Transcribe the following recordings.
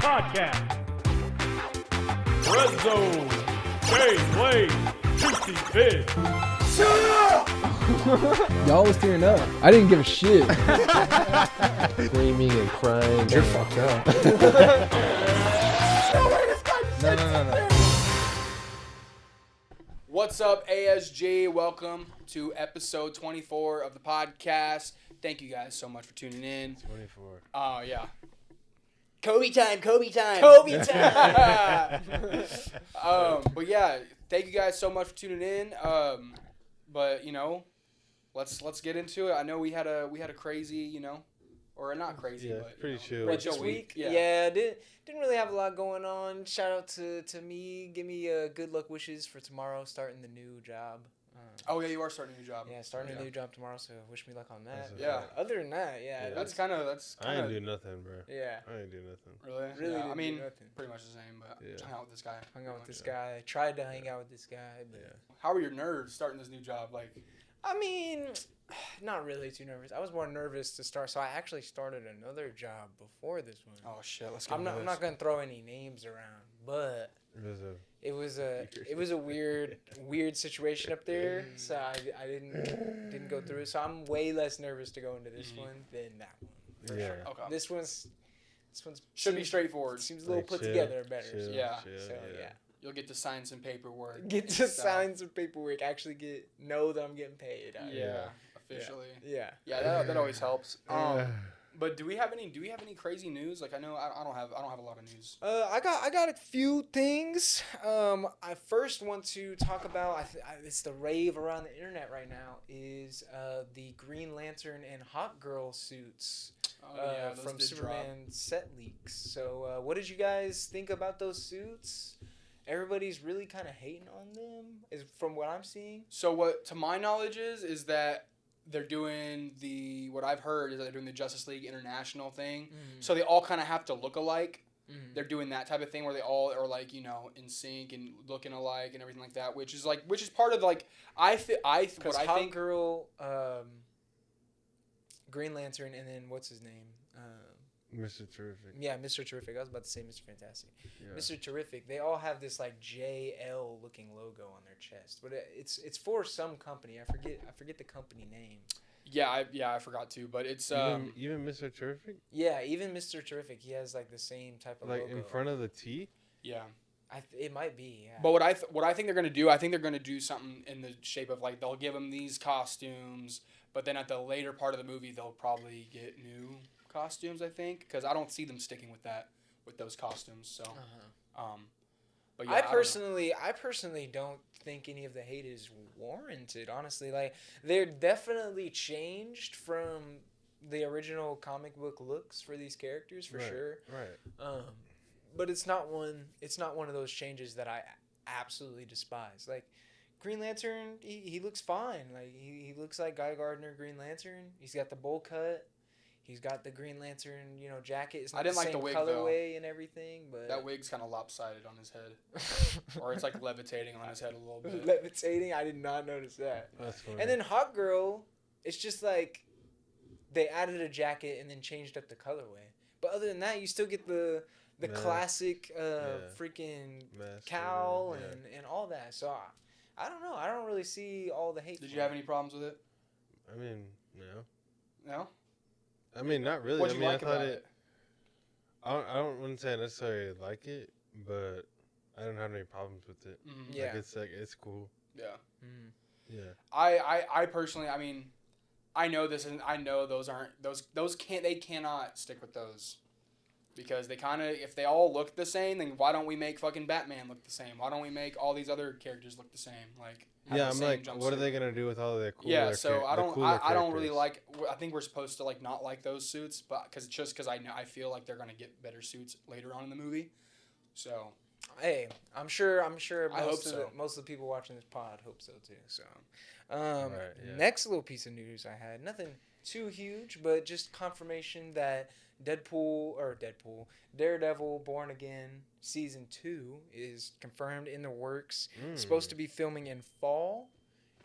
Podcast. Red Zone. Jay, Blade, Juicy Fish. Shut up! Y'all was tearing up. I didn't give a shit. Screaming and crying. You're fucked up. No. What's up, ASG? Welcome to episode 24 of the podcast. Thank you guys so much for tuning in. 24. Oh, yeah. Kobe time. Kobe time! But yeah, thank you guys so much for tuning in. But, you know, let's get into it. I know we had a crazy, you know, or not crazy, Yeah, but pretty chill. pretty This chill week? Yeah. Didn't really have a lot going on. Shout out to me. Give me good luck wishes for tomorrow, starting the new job. Oh, yeah, you are starting a new job. Yeah, starting a new job tomorrow, so wish me luck on that. Yeah. Other than that, yeah. That's kind of I ain't do nothing, bro. Yeah. I ain't do nothing. Really? Really Yeah, didn't I mean, do nothing. pretty much the same, but Yeah. hung out with this guy. Hung out with this Yeah. guy. Tried to hang out with this guy, but How are your nerves starting this new job? Like, I mean, not really too nervous. I was more nervous to start, so I actually started another job before this one. oh shit, let's get I'm into not this. gonna throw any names around, but it was a weird situation up there, so I didn't go through it. So I'm way less nervous to go into this one than that one. For Yeah. sure. Okay. This one's Should be straightforward. Seems a little Like put chill, together better. chill, Yeah. chill, So yeah. You'll get to sign some paperwork. Get and to stuff. sign some paperwork. Actually know that I'm getting paid. Yeah, officially. Yeah. Yeah, that always helps. But do we have any crazy news? Like I know I don't have a lot of news. I got a few things. I first want to talk about. It's the rave around the internet right now. Is the Green Lantern and Hawk Girl suits Those from did Superman set leaks. So what did you guys think about those suits? Everybody's really kind of hating on them, is from what I'm seeing. So what, to my knowledge, is that they're doing what I've heard is that they're doing the Justice League International thing. So they all kind of have to look alike. They're doing that type of thing where they all are like, you know, in sync and looking alike and everything like that, which is part of like Because Hawk Girl, Green Lantern, and then what's his name? Mr. Terrific. Yeah, Mr. Terrific. I was about to say Mr. Fantastic. Yeah. Mr. Terrific. They all have this like JL looking logo on their chest, but it's for some company. I forget the company name. Yeah, I forgot to, but it's Even Mr. Terrific? Yeah, even Mr. Terrific, he has like the same type of Like logo. in front of the T? yeah. It might be. Yeah. But what I think they're gonna do, I think they're gonna do something in the shape of like they'll give them these costumes, but then at the later part of the movie they'll probably get new costumes. I think because I don't see them sticking with those costumes. So, but yeah, I personally don't think any of the hate is warranted. Honestly, like they're definitely changed from the original comic book looks for these characters for sure. Right. But it's not one of those changes that I absolutely despise. Like Green Lantern, he looks fine. Like he looks like Guy Gardner Green Lantern. He's got the bowl cut. He's got the Green Lantern, you know, jacket. It's not I didn't the like same the wig, colorway and everything, but that wig's kind of lopsided on his head, or it's like levitating on his head a little bit. levitating. I did not notice that. That's funny. And then Hawk Girl, it's just like they added a jacket and then changed up the colorway. But other than that, you still get the Mask. classic freaking Mask, cowl yeah. and all that. So I don't know. I don't really see all the hate. Did for you have it. any problems with it? I mean, no. No. I mean, not really. What'd you I like thought about it? I wouldn't say I necessarily like it, but I don't have any problems with it. Yeah. It's cool. Yeah. Mm. Yeah. I personally, I mean, I know this, and I know those cannot stick with those, because they kind of, if they all look the same, then why don't we make fucking Batman look the same? Why don't we make all these other characters look the same? Like, have Yeah, the I'm same like, what are jumpsuit? they gonna do with all their cooler? Yeah, so I don't really characters? like. I think we're supposed to like not like those suits, but because I feel like they're gonna get better suits later on in the movie. So, Hey, I'm sure I hope most so. of the people watching this pod hope so too. So, yeah. next little piece of news I had, nothing too huge, but just confirmation that Daredevil Born Again Season 2 is confirmed in the works. Supposed to be filming in fall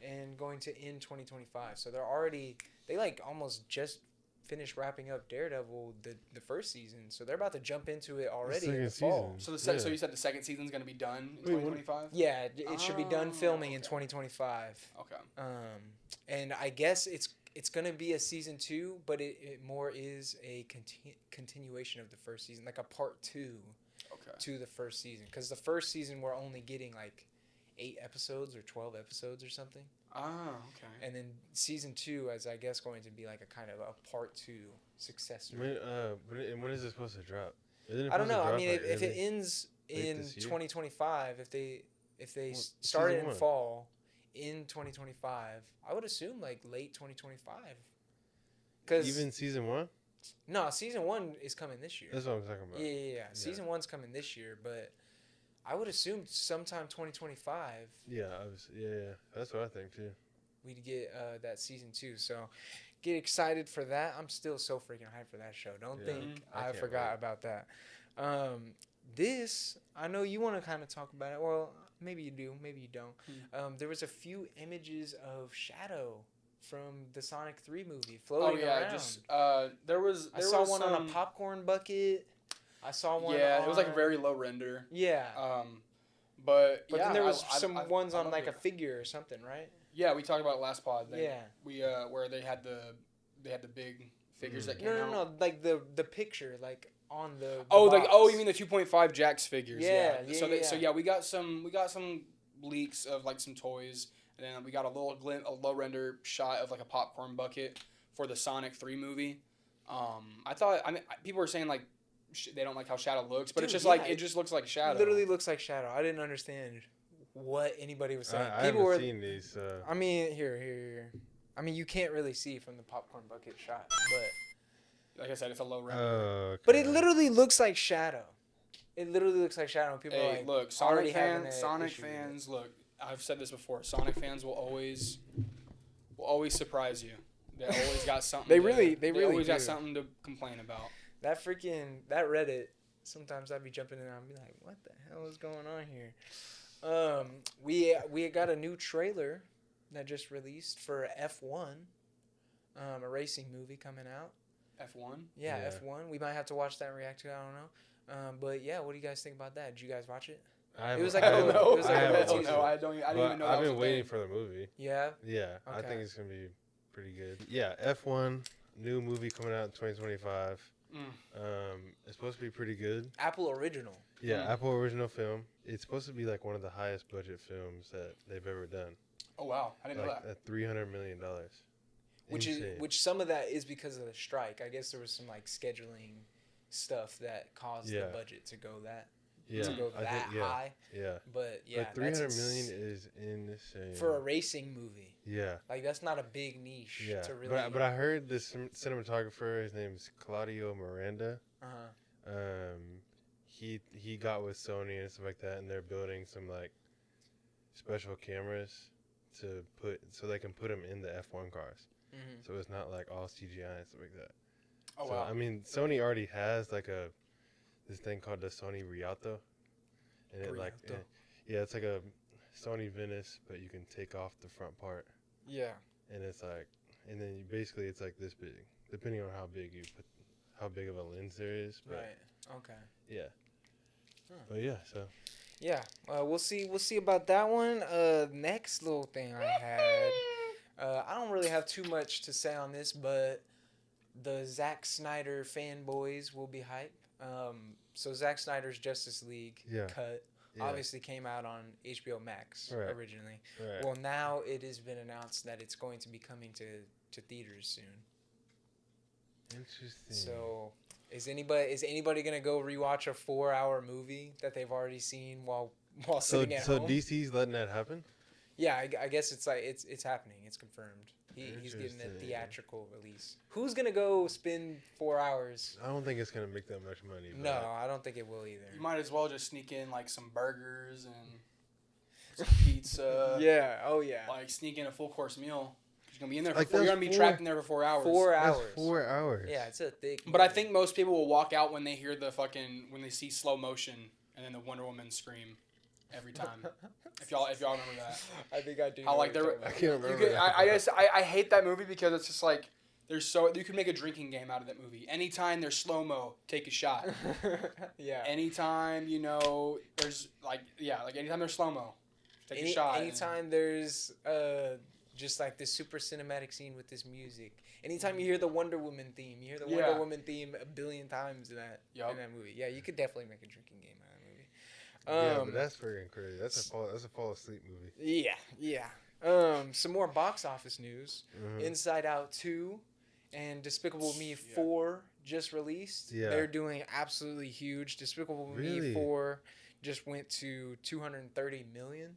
and going to end 2025. So they like almost just finished wrapping up Daredevil the first season, so they're about to jump into it already in second the fall. season. So you said the second season's gonna be done in 2025. Yeah, it should be done filming in okay. 2025. Okay. And I guess it's gonna be a season 2, but it more is a continuation of the first season, like a part 2 to the first season. Because the first season we're only getting like 8 episodes or 12 episodes or something. Oh, okay. And then season 2 is, I guess, going to be like a kind of a part 2 successor. When is it supposed to drop? Isn't it I don't supposed to know. I drop, mean, like, if it early? ends in this year? 2025, if they Well, start it season in one. fall in 2025, I would assume like late 2025. Because Even season 1? no, season 1 is coming this year. That's what I'm talking about. Yeah. Season 1's coming this year, but I would assume sometime 2025 Yeah, obviously. Yeah. That's what I think too. we'd get that season 2. So get excited for that. I'm still so freaking hyped for that show. Don't Yeah. think I I can't forgot wait. about that. This, I know you want to kind of talk about it. Well, maybe you do, maybe you don't. There was a few images of Shadow from the Sonic 3 movie floating around. There I saw was one some, on a popcorn bucket. I saw one. Yeah, it was like a on- very low render. Yeah. But But yeah, then there was I some I ones on love like it. a figure or something, right? Yeah, we talked about it last pod. Yeah. We where they had the big figures that came out. No, like the picture, like on the. Oh, box. you mean the 2.5 Jax figures? Yeah, So yeah. we got some leaks of like some toys, and then we got a low render shot of like a popcorn bucket for the Sonic 3 movie. People were saying like they don't like how Shadow looks, but it's Dude, just like yeah, it just looks like Shadow. Literally looks like Shadow. I didn't understand what anybody was saying. I People haven't were. seen these. So. I mean, here. I mean, you can't really see from the popcorn bucket shot, but Like I said, it's a low render. Okay. but it literally looks like Shadow. It literally looks like Shadow. And people are Hey, like, look, already having an Sonic issue with it. fans, look, I've said this before. Sonic fans will always surprise you. They always got something. They to- really always got do. something to complain about. That Reddit. Sometimes I'd be jumping in there and I'd be like, what the hell is going on here? We got a new trailer that just released for F1, a racing movie coming out. F1. Yeah, Yeah. F1. We might have to watch that and react to it. I don't know. But yeah, what do you guys think about that? Did you guys watch it? I It was haven't- like I a- haven't- it was like I a haven't Betsy watched no, it. I didn't But even know that I've was been a waiting thing. for the movie. Yeah. Yeah, I Okay. think it's gonna be pretty good. Yeah, F1 new movie coming out in 2025. It's supposed to be pretty good. Apple original. Yeah, Apple original film. It's supposed to be like one of the highest budget films that they've ever done. Oh wow, I didn't know Like that. at $300 million. Which some of that is because of the strike. I guess there was some like scheduling stuff that caused Yeah. the budget to go that Yeah, to go I that think, yeah, high. yeah. But yeah, But 300 that's million is insane. for a racing movie. Yeah. Like that's not a big niche Yeah, to really. but I heard this cinematographer. His name's Claudio Miranda. uh-huh. He got with Sony and stuff like that, and they're building some like special cameras to put so they can put them in the F1 cars. Mhm. So it's not like all CGI and stuff like that. Oh So, wow. I mean, Sony already has like this thing called the Sony Rialto, and it like Rialto. yeah, it's like a Sony Venice, but you can take off the front part, Yeah. and it's like, and then basically it's like this big, depending on how big of a lens there is. But Right. Okay. yeah. Huh. But yeah, so Yeah. We'll see. We'll see about that one. Next little thing I had. I don't really have too much to say on this, but the Zack Snyder fanboys will be hype. So Zack Snyder's Justice League Yeah. cut yeah. obviously came out on HBO Max Right. originally. Right. Well, now it has been announced that it's going to be coming to theaters soon. Interesting. So is anybody gonna go rewatch a 4-hour movie that they've already seen while sitting at home? DC's letting that happen? Yeah, I guess it's like it's happening. It's confirmed. He's getting a Interesting. theatrical release. Who's gonna go spend 4 hours? I don't think it's gonna make that much money. No, but I don't think it will either. You might as well just sneak in like some burgers and some pizza. Yeah. Oh yeah. Like sneak in a full course meal. You're gonna be in there. Like, You're that's gonna be 4 trapped in there for 4 hours. 4 That's hours. 4 hours. Yeah, it's a thick. But I movie. think most people will walk out when they hear when they see slow motion and then the Wonder Woman scream every time. if y'all remember that. I think I do. How know like what you're there, talking I about. can't remember. I hate that movie because it's just like You can make a drinking game out of that movie. Anytime there's slow mo, take a shot. Yeah. Anytime there's anytime there's slow mo, take a shot. Anytime there's just like this super cinematic scene with this music. Anytime you hear the Wonder Woman theme, you hear the Wonder Woman theme a billion times in that movie. Yeah, you could definitely make a drinking game out of that movie. Yeah, but that's freaking crazy. That's a fall asleep movie. Yeah. Some more box office news. Inside Out 2 and Despicable Me 4 just released. Yeah. They're doing absolutely huge. Despicable Me 4 just went to 230 million.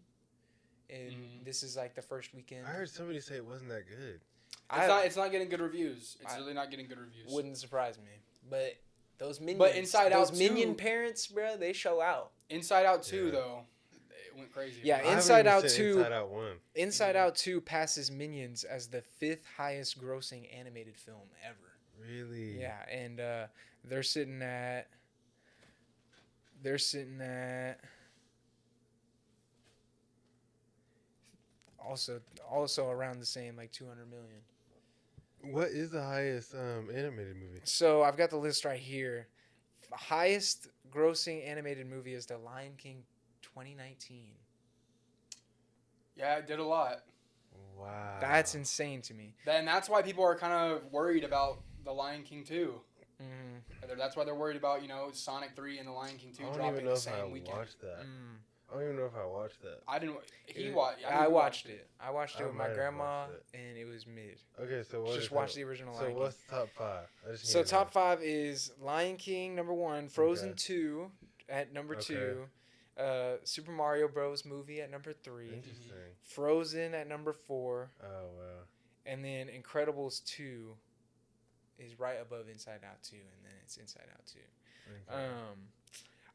And this is like the first weekend. I heard somebody say it wasn't that good. It's not getting good reviews. It's really not getting good reviews. Wouldn't surprise me. But those minions, Inside minion Out 2, parents, bro, they show out. Inside Out 2 though, it went crazy. Yeah, I Inside haven't Out even 2. seen Inside Out 1. Inside Out 2 passes Minions as the 5th highest grossing animated film ever. Really? Yeah, and they're sitting at also around the same, like 200 million. What is the highest animated movie? So I've got the list right here. Highest grossing animated movie is The Lion King 2019. Yeah, it did a lot. Wow. That's insane to me. And that's why people are kind of worried about The Lion King 2. Mm. That's why they're worried about, Sonic 3 and The Lion King 2 I don't dropping even know the if I same weekend. watched that. Mm. I don't even know if I watched that. I didn't. I watched it. I watched it I with might my have grandma, watched it. and it was mid. Okay, so what? Just watch the original Lion So King. what's the top 5? I just So need to top know. 5 is Lion King number 1, Frozen Okay. 2 at number Okay. 2, Super Mario Bros. Movie at number 3, Interesting. Frozen at number 4, Oh wow. and then Incredibles 2 is right above Inside Out 2, and then it's Inside Out 2. Okay.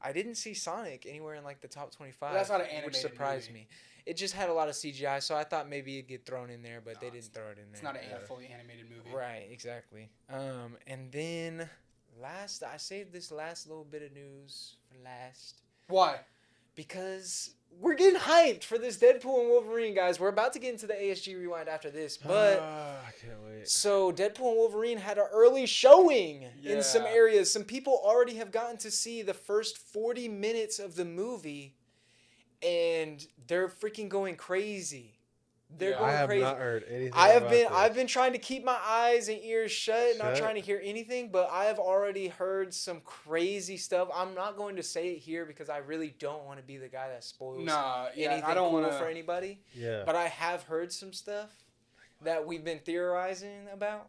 I didn't see Sonic anywhere in like the top 25. That's not an animated which surprised movie. me. It just had a lot of CGI, so I thought maybe it'd get thrown in there, but they didn't throw it in there. It's not a fully animated movie. Right, exactly. And then I saved this last little bit of news for last Why? because we're getting hyped for this Deadpool and Wolverine, guys. We're about to get into the ASG Rewind after this, but I can't wait. so Deadpool and Wolverine had an early showing in some Yeah. areas. Some people already have gotten to see the first 40 minutes of the movie, and they're freaking going crazy. They're Yeah. going I have crazy. not heard anything. I've been trying to keep my eyes and ears shut, not Shut. trying to hear anything, but I have already heard some crazy stuff. I'm not going to say it here because I really don't want to be the guy that spoils anything I don't cool want for anybody. Yeah. But I have heard some stuff that we've been theorizing about.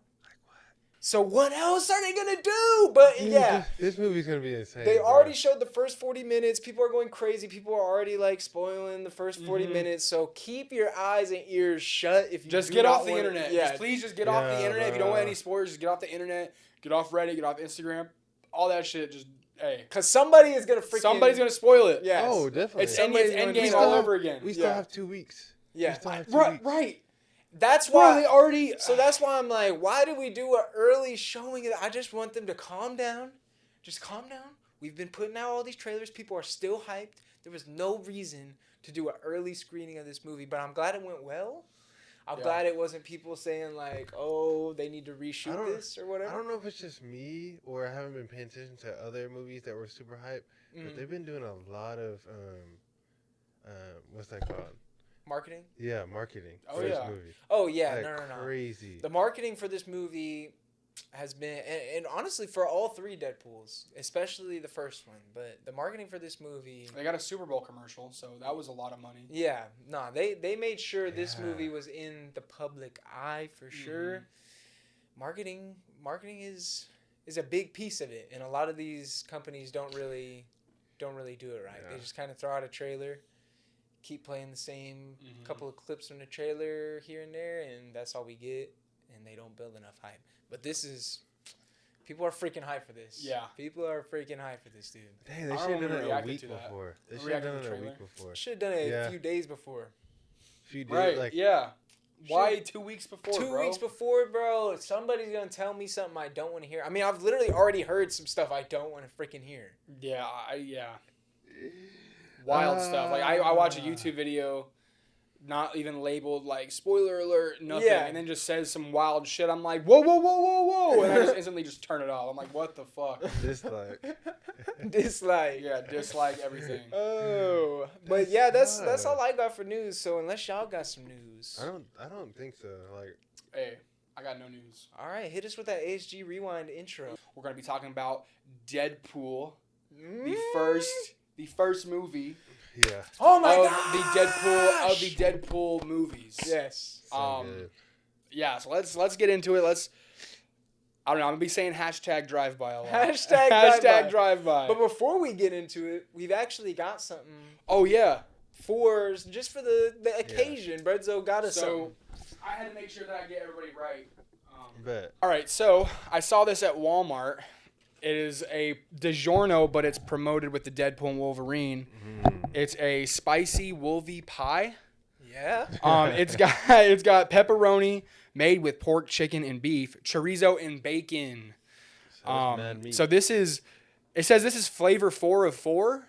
So what else are they gonna do? But Dude, yeah, this movie's gonna be insane. they bro. already showed the first 40 minutes. People are going crazy. People are already like spoiling the first 40 minutes. So keep your eyes and ears shut if you Just do get not off the want- internet. Yeah, Please just get off the Yeah, internet. If you don't want bro. any spoilers, just get off the internet. Get off Reddit. Get off Instagram. All that shit. Just hey. because somebody is gonna freaking. Somebody's gonna spoil it. Yes. Oh, definitely. It's Somebody's Endgame gonna do all that. over again. We still Yeah. have 2 weeks. Yeah. We still have 2 Right. weeks. Right. That's Bro, why they already. So that's why I'm like, why do we do an early showing of it? I just want them to calm down. Just calm down. We've been putting out all these trailers. People are still hyped. There was no reason to do an early screening of this movie, but I'm glad it went well. I'm Yeah. glad it wasn't people saying like, oh, they need to reshoot this or whatever. I don't know if it's just me or I haven't been paying attention to other movies that were super hype, but they've been doing a lot of what's that called? Marketing? Yeah, marketing Oh, for this yeah. movie. Oh, yeah. Like, No. crazy. The marketing for this movie has been, and honestly, for all 3 Deadpools, especially the first one, but the marketing for this movie... They got a Super Bowl commercial, so that was a lot of money. Yeah, nah, they made sure this Yeah. movie was in the public eye for sure. Marketing is a big piece of it, and a lot of these companies don't really do it right. Yeah. They just kind of throw out a trailer, keep playing the same couple of clips from the trailer here and there, and that's all we get, and they don't build enough hype. But this is... People are freaking hyped for this. Yeah. People are freaking hyped for this, dude. Dang, they I should have don't done it a reacted week to that. before. They I should have reacted done to it the a week trailer. before. Should have done it Yeah. a few days before. Few days, Right. like Yeah. Why 2 weeks before, 2 bro? weeks before, bro, somebody's gonna tell me something I don't want to hear. I mean, I've literally already heard some stuff I don't want to freaking hear. Yeah. Wild stuff. Like I watch a YouTube video not even labeled like spoiler alert, nothing, Yeah. and then just says some wild shit. I'm like, whoa, whoa, whoa, whoa, whoa, and I just instantly just turn it off. I'm like, what the fuck? Dislike. Dislike. Yeah, dislike everything. Oh, but yeah, that's all I got for news. So unless y'all got some news, I don't think so. Like, Hey, I got no news. all right, hit us with that ASG rewind intro. We're gonna be talking about Deadpool, the Mm. first movie yeah. Oh my of god! the Deadpool movies. Yes. So good. Yeah, so let's get into it. I don't know. I'm gonna be saying hashtag drive by a lot. Hashtag hashtag drive-by. drive by. But before we get into it, we've actually got something Oh yeah. for just for the occasion. Bredzo got us So something. I had to make sure that I get everybody right. Bet. All right, so I saw this at Walmart. It is a DiGiorno, but it's promoted with the Deadpool and Wolverine. It's a spicy wolvie pie. Yeah. It's got pepperoni made with pork, chicken, and beef, chorizo and bacon. Sounds mad meat. So it says this is flavor 4 of 4.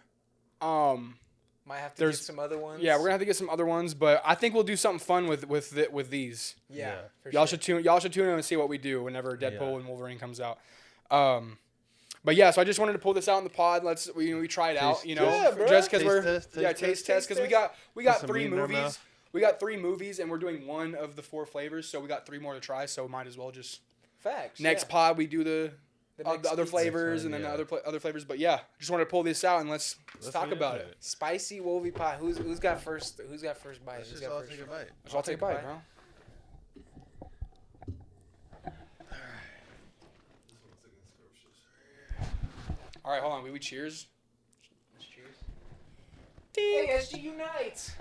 Might have to get There's- some other ones. Yeah, we're gonna have to get some other ones, but I think we'll do something fun with these. Yeah. Yeah. For Y'all sure. should tune in and see what we do whenever Deadpool Yeah. and Wolverine comes out. But yeah, so I just wanted to pull this out in the pod. We try it out, Taste- you know, Yeah, bro. just because Taste we're test, taste test because we test. got some 3 meat in our movies. mouth. We got 3 movies and we're doing one of the 4 flavors, so we got 3 more to try. So might as well just Facts. next yeah. pod we do the next other pizza. flavors and one, then yeah. the other flavors. But yeah, just wanted to pull this out and let's talk get about into it. Spicy wolvie pie. Who's got first? Who's got first bite? Let's Who's just got all first take a shot? bite. So I'll take a bite, bro. All right, hold on. We cheers. Cheers. ASG Unite.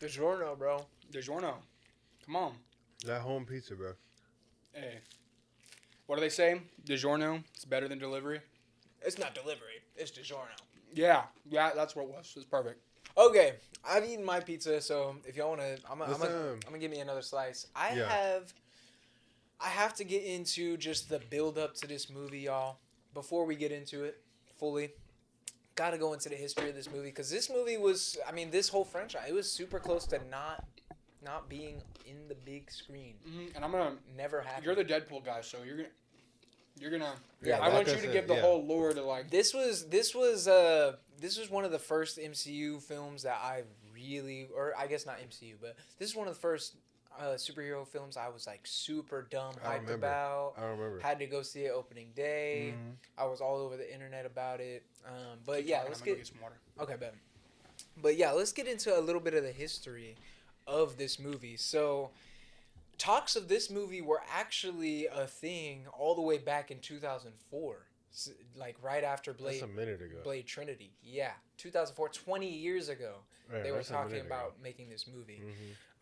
DiGiorno, bro. DiGiorno. Come on. That home pizza, bro. Hey. What do they say? DiGiorno is better than delivery. It's not delivery. It's DiGiorno. Yeah, that's what it was. It's perfect. Okay, I've eaten my pizza, so if y'all wanna, I'm Let's, gonna give me another slice. I Yeah. have to get into just the build up to this movie, y'all. Before we get into it fully, gotta go into the history of this movie because this movie was, I mean, this whole franchise, it was super close to not being in the big screen. And I'm gonna. Never happened. You're the Deadpool guy, so you're gonna. Yeah, I want like you to said, give the yeah. whole lore to like. This was one of the first MCU films that I really, or I guess not MCU, but this is one of the first superhero films I was like super dumb I hyped remember. about. I remember. Had to go see it opening day. I was all over the internet about it. But yeah, let's get some water. okay, bet. But yeah, let's get into a little bit of the history of this movie. So, talks of this movie were actually a thing all the way back in 2004, like right after That's a minute ago. Blade Trinity. Yeah, 2004, 20 years ago. Right, They were that's a talking minute about ago. making this movie.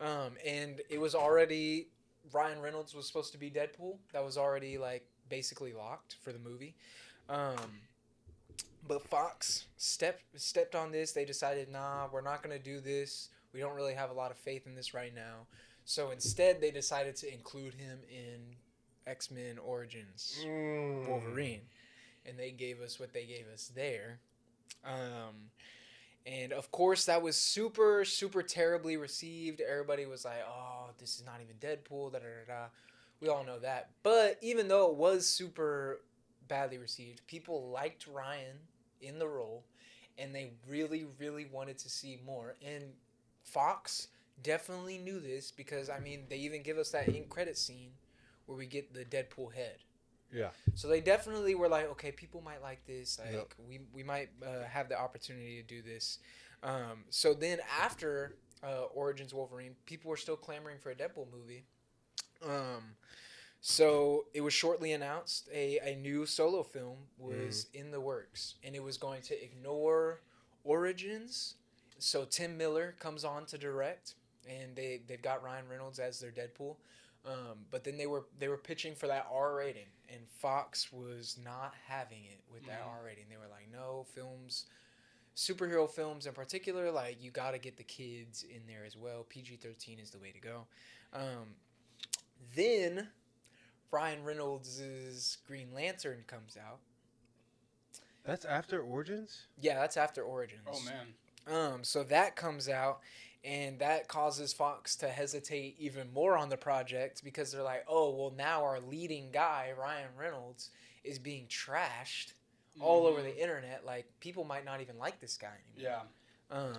Mhm. And it was already, Ryan Reynolds was supposed to be Deadpool. That was already like basically locked for the movie. But Fox stepped on this. They decided, nah, we're not going to do this. We don't really have a lot of faith in this right now. So instead, they decided to include him in X-Men Origins Wolverine. And they gave us what they gave us there. And of course, that was super, super terribly received. Everybody was like, oh, this is not even Deadpool, da-da-da-da. We all know that. But even though it was super badly received, people liked Ryan in the role. And they really, really wanted to see more. And Fox definitely knew this because, I mean, they even give us that end credit scene where we get the Deadpool head. Yeah. So they definitely were like, okay, people might like this. Like, Yep. we might have the opportunity to do this. So then after Origins Wolverine, people were still clamoring for a Deadpool movie. So it was shortly announced a new solo film was in the works. And it was going to ignore Origins. So Tim Miller comes on to direct. And they've got Ryan Reynolds as their Deadpool. But then they were pitching for that R rating, and Fox was not having it with that R rating. They were like, no, superhero films in particular, like you got to get the kids in there as well. PG-13 is the way to go. Then Ryan Reynolds' Green Lantern comes out, That's after Origins? Yeah, that's after Origins. Oh man. So that comes out, and that causes Fox to hesitate even more on the project because they're like, oh, well, now our leading guy, Ryan Reynolds, is being trashed all over the internet. Like, people might not even like this guy anymore. Yeah.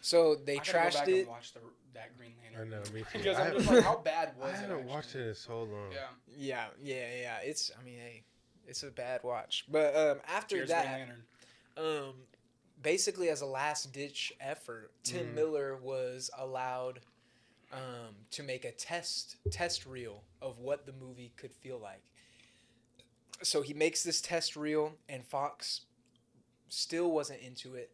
So they I gotta go trashed back it. and watch that Green I Lantern. know, me too. Because I I'm just haven't- like, how bad was I it? haven't actually? watched it in so long. Yeah. Yeah. It's, I mean, hey, it's a bad watch. But after Cheers, that, Green Lantern. basically as a last ditch effort, Tim Miller was allowed to make a test reel of what the movie could feel like. So he makes this test reel, and Fox still wasn't into it.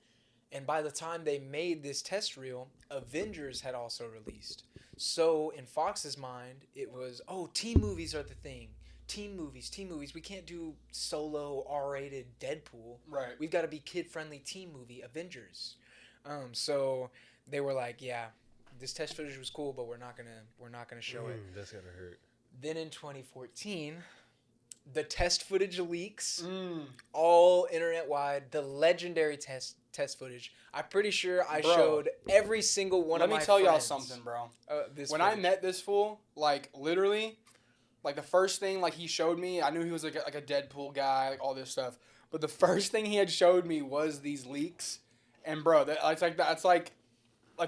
And by the time they made this test reel, Avengers had also released. So in Fox's mind, it was, oh, teen movies are the thing. Teen movies. We can't do solo R-rated Deadpool. Right. We've got to be kid-friendly teen movie Avengers. So they were like, yeah, this test footage was cool, but we're not gonna show it. That's gonna hurt. Then in 2014, the test footage leaks, all internet-wide. The legendary test footage. I'm pretty sure I showed every single one of my friends. Let me tell y'all something, bro. This when footage. I met this fool, like, literally, like, the first thing, like, he showed me, I knew he was, like a Deadpool guy, like, all this stuff. But the first thing he had showed me was these leaks. And, bro, that's like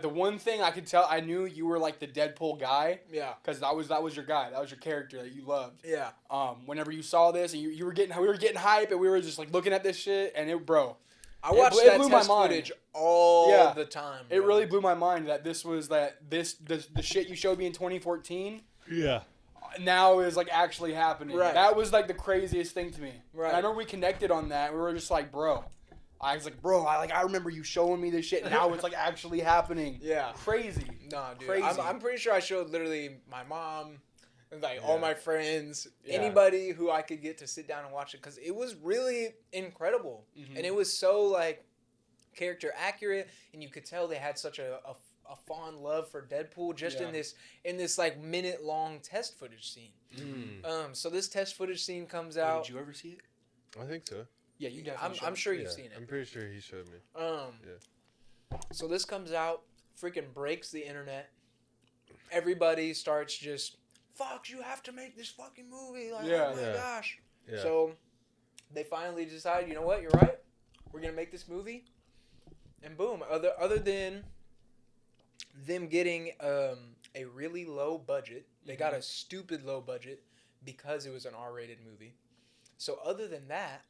the one thing I could tell, I knew you were, like, the Deadpool guy. Yeah. Because that was your guy. That was your character that you loved. Yeah. Whenever you saw this, and we were getting hype, and we were just, like, looking at this shit, and it, bro. I watched it that blew my test mind. footage all the time. It bro. really blew my mind that the shit you showed me in 2014. Yeah. Now is like actually happening. Right. That was like the craziest thing to me. Right. And I remember we connected on that. We were just like, bro. I was like, bro. I remember you showing me this shit. Now it's like actually happening. Yeah. Crazy. Nah, dude. Crazy. I'm pretty sure I showed literally my mom, and like all my friends, Yeah. anybody who I could get to sit down and watch it, because it was really incredible, and it was so like character accurate, and you could tell they had such a fond love for Deadpool just in this like minute long test footage scene. So this test footage scene comes out. Did you ever see it? I think so. Yeah, you definitely. I'm sure you've seen it. I'm pretty sure he showed me. So this comes out, freaking breaks the internet. Everybody starts just, Fox, you have to make this fucking movie. Like, oh my gosh. Yeah. So they finally decide, you know what, you're right. We're going to make this movie. And boom, other than them getting a really low budget, they got a stupid low budget because it was an R-rated movie. So other than that,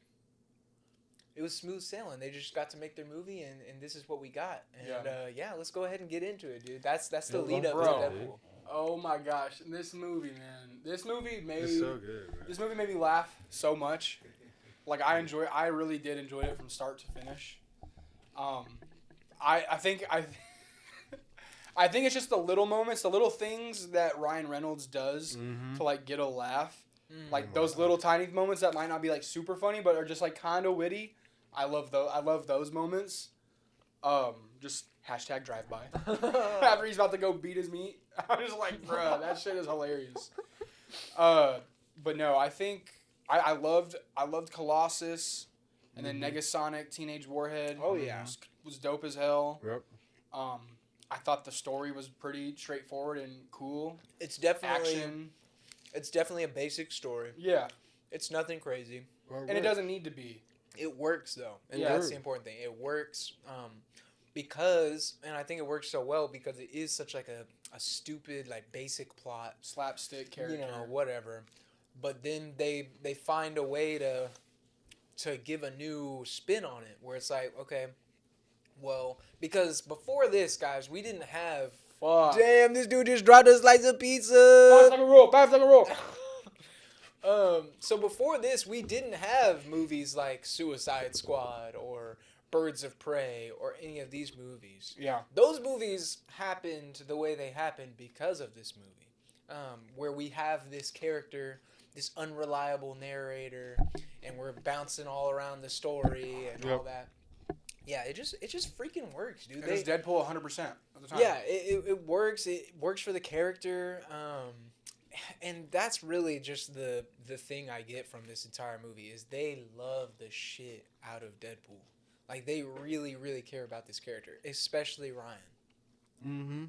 it was smooth sailing. They just got to make their movie, and this is what we got. And let's go ahead and get into it, dude. That's the lead up to bro. Deadpool. Oh my gosh, this movie, man. This movie made It's so good, man. This movie made me laugh so much. Like I really did enjoy it from start to finish. I think it's just the little moments, the little things that Ryan Reynolds does to like get a laugh. Like those little tiny moments that might not be like super funny, but are just like kind of witty. I love those moments. Just hashtag drive by. After he's about to go beat his meat, I'm just like, bruh, that shit is hilarious. But no, I think I loved Colossus, and then Negasonic Teenage Warhead. Oh, yeah. was dope as hell. Yep. I thought the story was pretty straightforward and cool. It's definitely Action. It's definitely a basic story. Yeah. It's nothing crazy. And it doesn't need to be. It works though, and Yeah. that's the important thing. It works because, and I think it works so well because it is such like a stupid like basic plot, Slapstick character. you know, whatever. But then they find a way to give a new spin on it, where it's like, okay, well, because before this, guys, we didn't have. Fuck. Damn, this dude just dropped a slice of pizza. 5 second rule. 5 second rule. So before this, we didn't have movies like Suicide Squad or Birds of Prey or any of these movies. Yeah. Those movies happened the way they happened because of this movie, where we have this character, this unreliable narrator, and we're bouncing all around the story and all that. Yeah, it just freaking works, dude. It's Deadpool 100% of the time. Yeah, it works. It works for the character. and that's really just the thing I get from this entire movie is they love the shit out of Deadpool. Like they really, really care about this character, especially Ryan. Mm-hmm.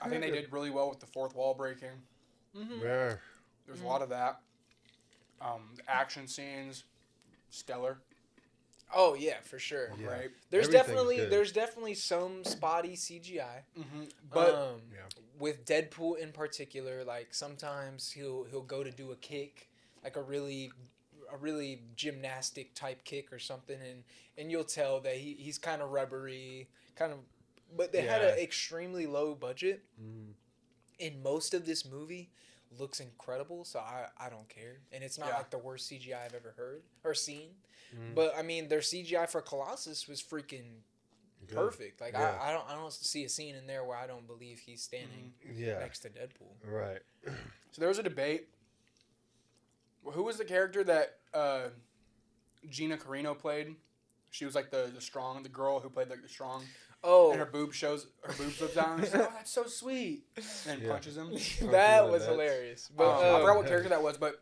I think they did really well with the fourth wall breaking. Mm-hmm. Yeah. There's a lot of that. The action scenes, stellar. Oh yeah, for sure. Yeah. Right. There's Everything's definitely some spotty CGI. But With Deadpool in particular, like sometimes he'll go to do a kick, like a really gymnastic type kick or something, and you'll tell that he's kind of rubbery, kind of. But they had an extremely low budget. Mm. In most of this movie, looks incredible, so I don't care, and it's not like the worst CGI I've ever heard or seen. But I mean, their CGI for Colossus was freaking perfect. Like I don't see a scene in there where I don't believe he's standing next to Deadpool. Right. So there was a debate. Who was the character that Gina Carino played? She was like the girl who played like the strong. Oh, And her boob flips down. And she's like, oh, that's so sweet. And punches him. that was hilarious. But I forgot what character that was, but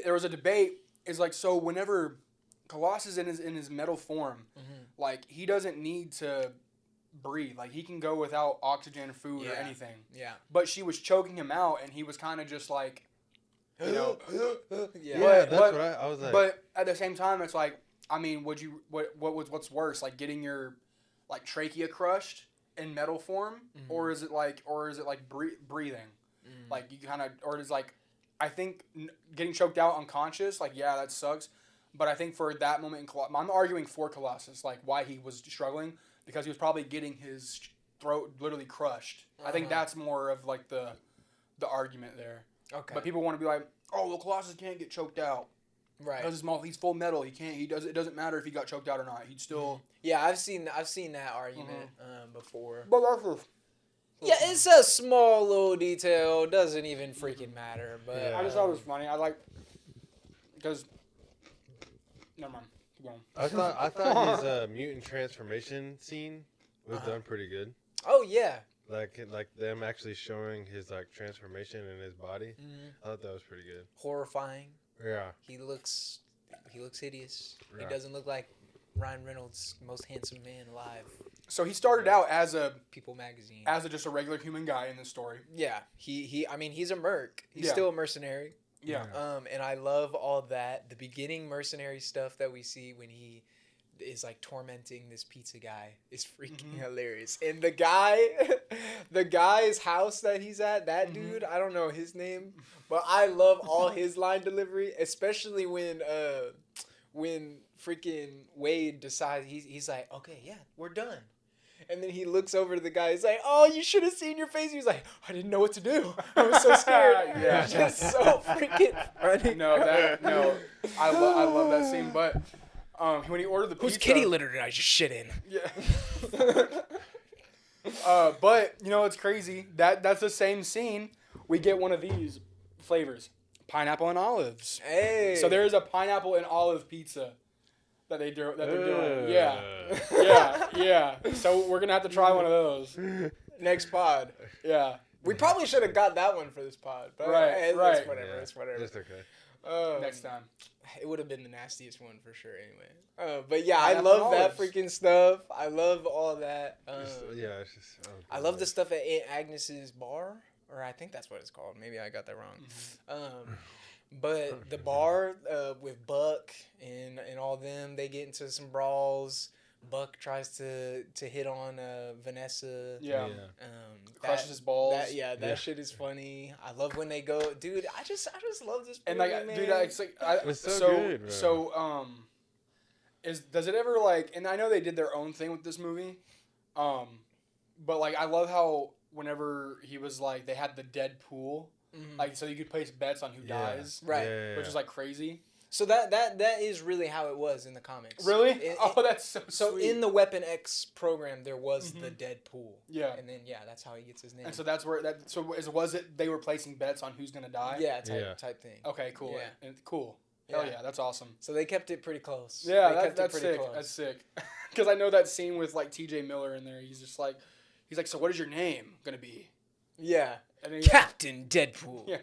there was a debate. Is like, so whenever Colossus in his metal form, like he doesn't need to breathe. Like he can go without oxygen, food, or anything. Yeah. But she was choking him out, and he was kind of just like, you know. Yeah. That's what I was like. But at the same time, it's like, I mean, what's worse, like getting your like trachea crushed in metal form, or is it like breathing, like you kind of, or is like, I think getting choked out unconscious, like that sucks, but I think for that moment in Colossus, I'm arguing for Colossus, like why he was struggling, because he was probably getting his throat literally crushed. I think that's more of like the argument there. Okay. But people want to be like, oh, well, Colossus can't get choked out. Right. Because he's full metal. He can't. It doesn't matter if he got choked out or not. He'd still. Yeah, I've seen that argument before. But that's just. Yeah, it's a small little detail. Doesn't even freaking matter. But I just thought it was funny. I like. Because. Never mind. Keep going. I thought his mutant transformation scene was done pretty good. Oh yeah. Like them actually showing his like transformation in his body. I thought that was pretty good. Horrifying. Yeah. He looks hideous. Right. He doesn't look like Ryan Reynolds, most handsome man alive. So he started out as People magazine. just a regular human guy in this story. Yeah. I mean, he's a merc. He's Yeah. still a mercenary. Yeah. And I love all that. The beginning mercenary stuff that we see when he is like tormenting this pizza guy is freaking hilarious. And the guy's house that he's at, that dude, I don't know his name, but I love all his line delivery, especially when freaking Wade decides he's like, okay, yeah, we're done. And then he looks over to the guy. He's like, "Oh, you should have seen your face." He was like, "I didn't know what to do. I was so scared." Yeah. Just so freaking funny. No, I love that scene. But when he ordered the pizza, Whose kitty litter did I just shit in? Yeah. But it's crazy. That's the same scene. We get one of these flavors: pineapple and olives. Hey. So there is a pineapple and olive pizza that they're doing. Yeah. So we're gonna have to try one of those Next pod. Yeah. We probably should have got that one for this pod. But Right. It's whatever. Yeah. It's whatever. It's okay. Next time. It would have been the nastiest one for sure anyway. But yeah, I Pineapple love and that olives. freaking stuff. I love all that. It's just. I love the stuff at Aunt Agnes's bar, or I think that's what it's called. Maybe I got that wrong. But the bar with Buck and all them, they get into some brawls. Buck tries to hit on Vanessa. Yeah. that- Crushes his balls. That shit is funny. I love when they go, dude. I just love this movie, And like, man. dude, it's like, It's so good, bro. So, does it ever like? And I know they did their own thing with this movie, but like, I love how whenever he was like, they had the Deadpool, like, so you could place bets on who dies, Right. which is like crazy. So that is really how it was in the comics. Really? Oh, That's so So sweet. in the Weapon X program, there was the Deadpool. Yeah. And then that's how he gets his name. And so that's where that. So was it they were placing bets on who's gonna die? Yeah, type thing. Okay. Cool. Yeah. And cool. Hell Yeah. yeah, that's awesome. So they kept it pretty close. Yeah, They kept that's it pretty sick. close. That's sick. Because I know that scene with like T.J. Miller in there. He's like, so what is your name gonna be? Yeah. And then Captain Deadpool. yeah.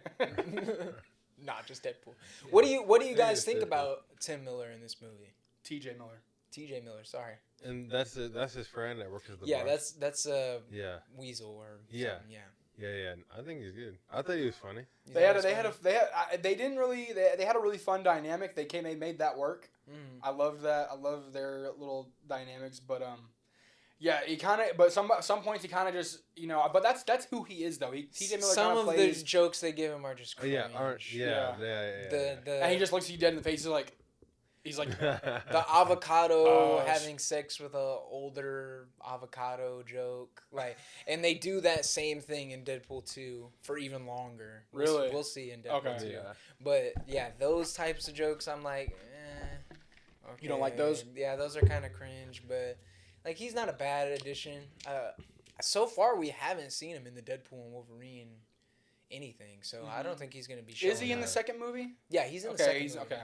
Not just Deadpool. What do you guys It's think Deadpool. about Tim Miller in this movie? T.J. Miller. T.J. Miller, sorry. And that's his friend that works at the Yeah, bar. that's Yeah. Weasel or Yeah. something, yeah. Yeah. I think he's good. I thought he was funny. You They think had it's they didn't really they had a really fun dynamic. They made that work. funny? Mhm. I love that. I love their little dynamics, but yeah, he kind of. But some points he kind of just But that's who he is though. T.J. Miller Some kind of of the plays. jokes they give him are just Oh, cringe. yeah. The And he just looks you dead in the face. He's like, the avocado Oh, having sex with a older avocado joke, and they do that same thing in Deadpool 2 for even longer. Really? We'll see in Deadpool Okay. 2. Yeah. But yeah, those types of jokes, I'm like, okay. You don't like those? Yeah, those are kind of cringe. But he's not a bad addition. So far, we haven't seen him in the Deadpool and Wolverine anything, so I don't think he's gonna be. is he in the that. second movie? Yeah, he's in the Okay, second. he's movie. okay.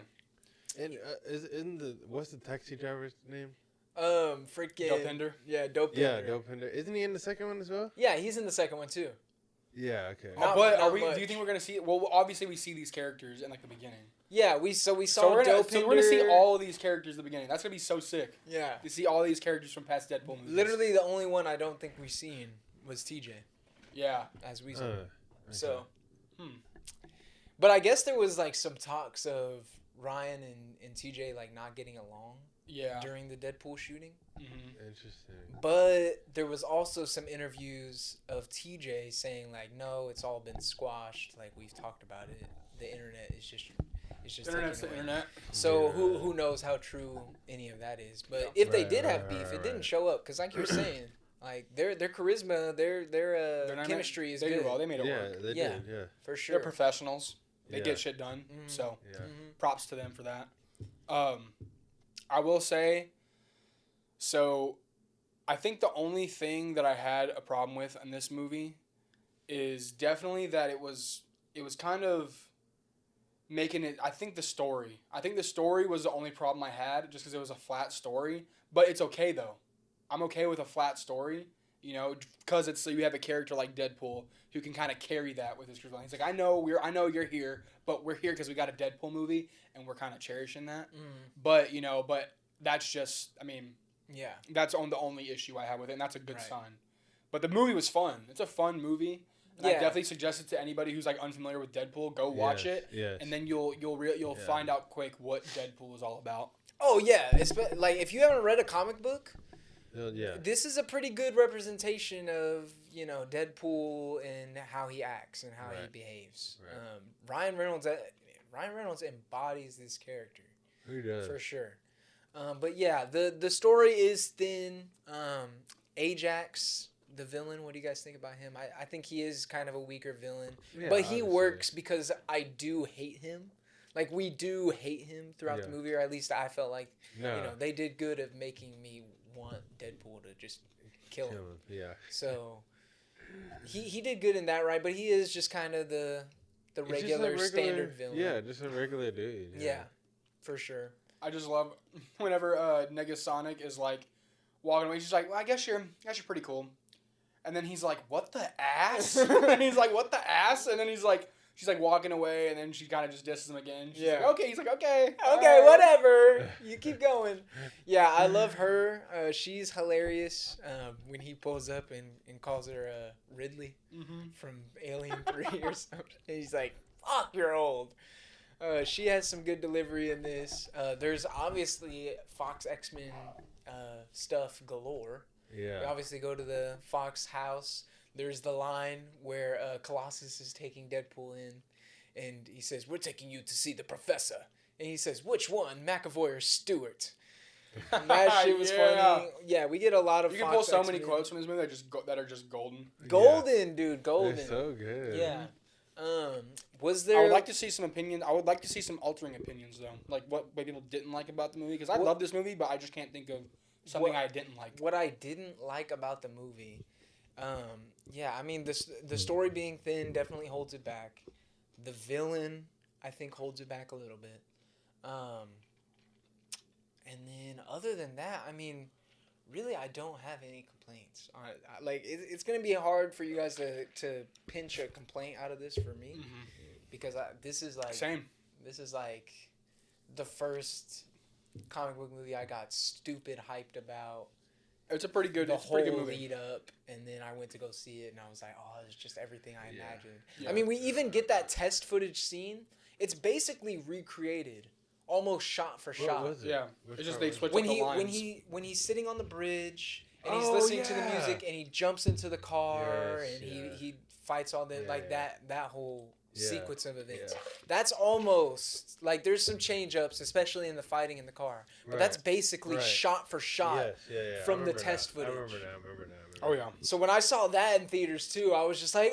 And what's the taxi driver's name? Freaking Dopinder? Yeah, Dopinder. Yeah, Dopinder. Isn't he in the second one as well? Yeah, he's in the second one too. Yeah. Okay. Not- But not do you much. think we're gonna see? Well, obviously we see these characters in the beginning. Yeah, we saw So we're gonna see Dopinder. all of these characters at the beginning. That's gonna be so sick Yeah, to see all these characters from past Deadpool movies. literally the only one I don't think we've seen was TJ Yeah. as Weasel. Okay. So, Hmm. but I guess there was some talks of Ryan and TJ not getting along Yeah. during the Deadpool shooting. Mm-hmm. Interesting. But there was also some interviews of TJ saying no, it's all been squashed. We've talked about it. The internet is just Internet's the taking away. internet. So Yeah. who knows how true any of that is? But if they Right, did have right, beef, right, it didn't right. show up because you're saying, their charisma, their Their chemistry is they good do well. They made it Yeah, work. they Yeah. did. Yeah. for They're sure. professionals. They Yeah. get shit done. Mhm. So Yeah. Mhm. props to them for that. I will say, so I think the only thing that I had a problem with in this movie is definitely that it was kind of making it. I think the story was the only problem I had, just because it was a flat story. But it's okay though. I'm okay with a flat story, because it's so you have a character like Deadpool who can kind of carry that with his charisma. He's like, I know you're here, but we're here because we got a Deadpool movie and we're kind of cherishing that. But that's just, Yeah. that's the only issue I have with it, and that's a good Right. sign. But the movie was fun. It's a fun movie. And I Yeah. definitely suggest it to anybody who's unfamiliar with Deadpool. Go watch Yes, it, yes. and then you'll Yeah. find out quick what Deadpool is all about. Oh yeah. If you haven't read a comic book, Yeah. this is a pretty good representation of Deadpool and how he acts and how he Right. behaves. Right. Ryan Reynolds embodies this character. Who does? For sure. But yeah, the story is thin. Ajax, the villain, what do you guys think about him? I think he is kind of a weaker villain. Yeah, but he obviously. works because I do hate him. We do hate him throughout the Yeah. movie, or at least I felt like No. they did good of making me want Deadpool to just kill him. Kill him. Yeah. So he did good in that, right? But he is just kind of the He's just a regular standard villain. Yeah, just a regular dude. Yeah, for sure. I just love whenever Negasonic is walking away. She's like, "Well, I guess you're pretty cool," and then he's like, "What the ass?" And he's like, "What the ass?" And then she's walking away, and then she kind of just disses him again. She's like, Yeah. "Okay." He's like, "Okay, Okay, alright." whatever. You keep going. Yeah, I love her. She's hilarious when he pulls up and calls her Ridley Mhm. from Alien 3 or something. And he's like, fuck, you're old. She has some good delivery in this. There's obviously Fox X-Men stuff galore. We Yeah. obviously go to the Fox house. There's the line where Colossus is taking Deadpool in, and he says, "We're taking you to see the professor." And he says, "Which one, McAvoy or Stewart?" And that shit was Yeah. funny. Yeah, we get a lot of You can Fox pull so many X-Men. quotes from this movie that are just golden. Golden, dude, They're golden. so good. Yeah. Was I there? would like to see some opinion. I would like to see some altering opinions though, what people didn't like about the movie. Because I What- love this movie, but I just can't think of something What- I didn't like. What I didn't like about the movie, yeah, I mean the story being thin definitely holds it back. The villain, I think, holds it back a little bit. And then other than that, I mean, really, I don't have any complaints. Like, it's gonna be hard for you guys to pinch a complaint out of this for me, because this is like Same. This is like the first comic book movie I got stupid hyped about. It's a pretty good. The It's a whole pretty good movie. lead up, and then I went to go see it, and I was like, oh, it's just everything I imagined. Yeah. I mean, we even get that test footage scene. It's basically recreated, almost shot for shot. What was it? Yeah. Which It's just part they was it? switch When up the he lines. when he's sitting on the bridge and he's Oh, listening to the yeah. music and he jumps into the car Yes, and yeah. he fights all the Yeah, like yeah. that whole Yeah. sequence of events. Yeah. That's almost like there's some change ups, especially in the fighting in the car. But that's Right. basically Right. shot for shot. Yes, yeah. from I the remember test now. footage. I remember now. Oh yeah. So when I saw that in theaters too, I was just like,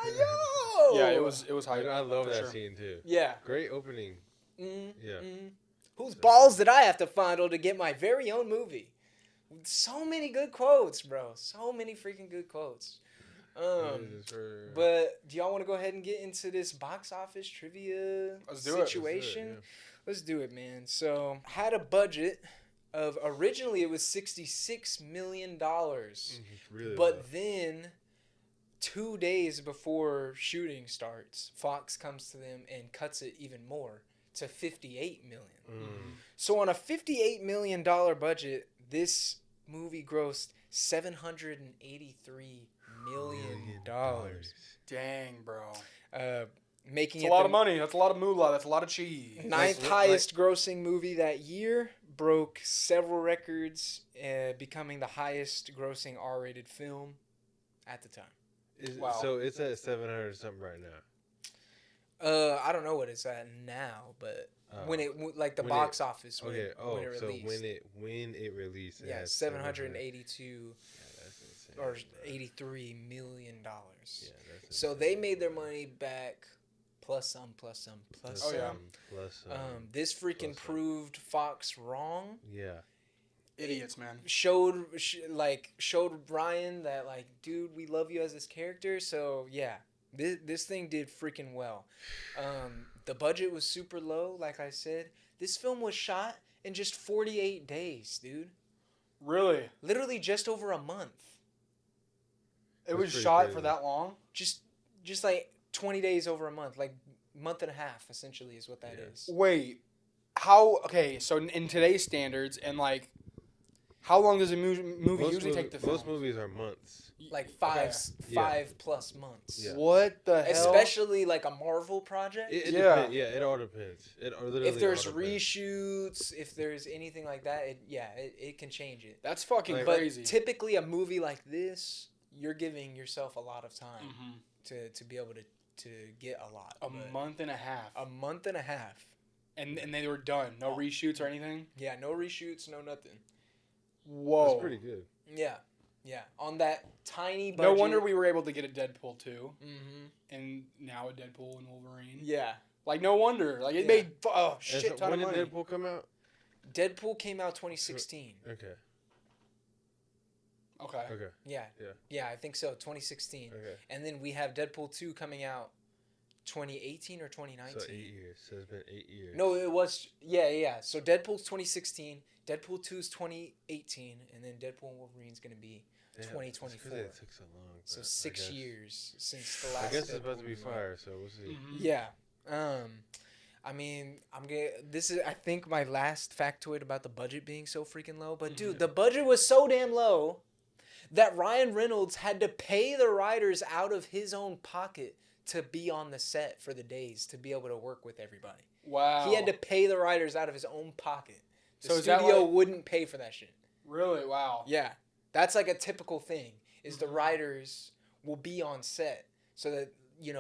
yo! Yeah, it was I hype. love for that sure. scene too. Yeah. Great opening. Mm, Yeah. mm. Whose balls did I have to fondle to get my very own movie? So many good quotes, bro. So many freaking good quotes. But do y'all want to go ahead and get into this box office trivia Let's do it. situation? Let's do it, man. So had a budget of originally it was $66 million, Really but low. then 2 days before shooting starts, Fox comes to them and cuts it even more to $58 million. So on a $58 million budget, this movie grossed $783 million. Dang, bro. Making It's it a lot the of money. That's a lot of moolah. That's a lot of cheese. ninth highest grossing movie that year, broke several records, becoming the highest grossing R-rated film at the time. Wow. So it's at 700 something right now. I don't know what it's at now, but when it like the when box office when, Okay. when it So released. when it released, it Yeah, had 782 Yeah, that's insane. or $83 million. Yeah, that's So they made their money back plus some. Oh, yeah. Plus, This freaking plus some. proved Fox wrong. yeah. Idiots, man. Showed Ryan that like, dude, we love you as this character. So yeah, this thing did freaking well. The budget was super low, like I said. This film was shot in just 48 days, dude. Really? Literally just over a month. It That's was pretty shot crazy. for that long? Just like 20 days over a month, like month and a half essentially is what that Yeah. is. Wait. How? Okay, so in today's standards, and like, how long does a movie usually take to film? Most movies are months. Like five Yeah. plus months. Yeah. What the hell? Especially like a Marvel project. It Yeah. depends. Yeah, it all depends. Literally If there's all depends. reshoots, if there's anything like that, it can change it. That's fucking Like- But crazy. typically a movie like this, you're giving yourself a lot of time Mhm. to be able to get a lot. A But month and a half. a month and a half. And they were done. No reshoots or anything? Yeah, no reshoots, no nothing. Whoa. That's pretty good. Yeah. On that tiny budget. No wonder we were able to get a Deadpool 2. Mm-hmm. And now a Deadpool and Wolverine. Yeah. Like, no wonder. Like, it Yeah. made And shit so ton when of did money. Deadpool come out? Deadpool came out 2016. Okay. Okay. Okay. Yeah, I think so. 2016. Okay. And then we have Deadpool 2 coming out 2018 or 2019. So 8 years. So it's been 8 years. No, it was yeah. So Deadpool's 2016, Deadpool 2's 2018, and then Deadpool and Wolverine's gonna be Damn, 2024. It took so long. So but I 6 guess- years since the last. I guess it's about Deadpool to be movie. fire, so we'll see. Mhm. Yeah. I mean, this is I think my last factoid about the budget being so freaking low. But dude, the budget was so damn low that Ryan Reynolds had to pay the writers out of his own pocket to be on the set for the days to be able to work with everybody. Wow. He had to pay the writers out of his own pocket. The So is that studio like- wouldn't pay for that shit. Really? Wow. Yeah. That's like a typical thing is the writers will be on set so that,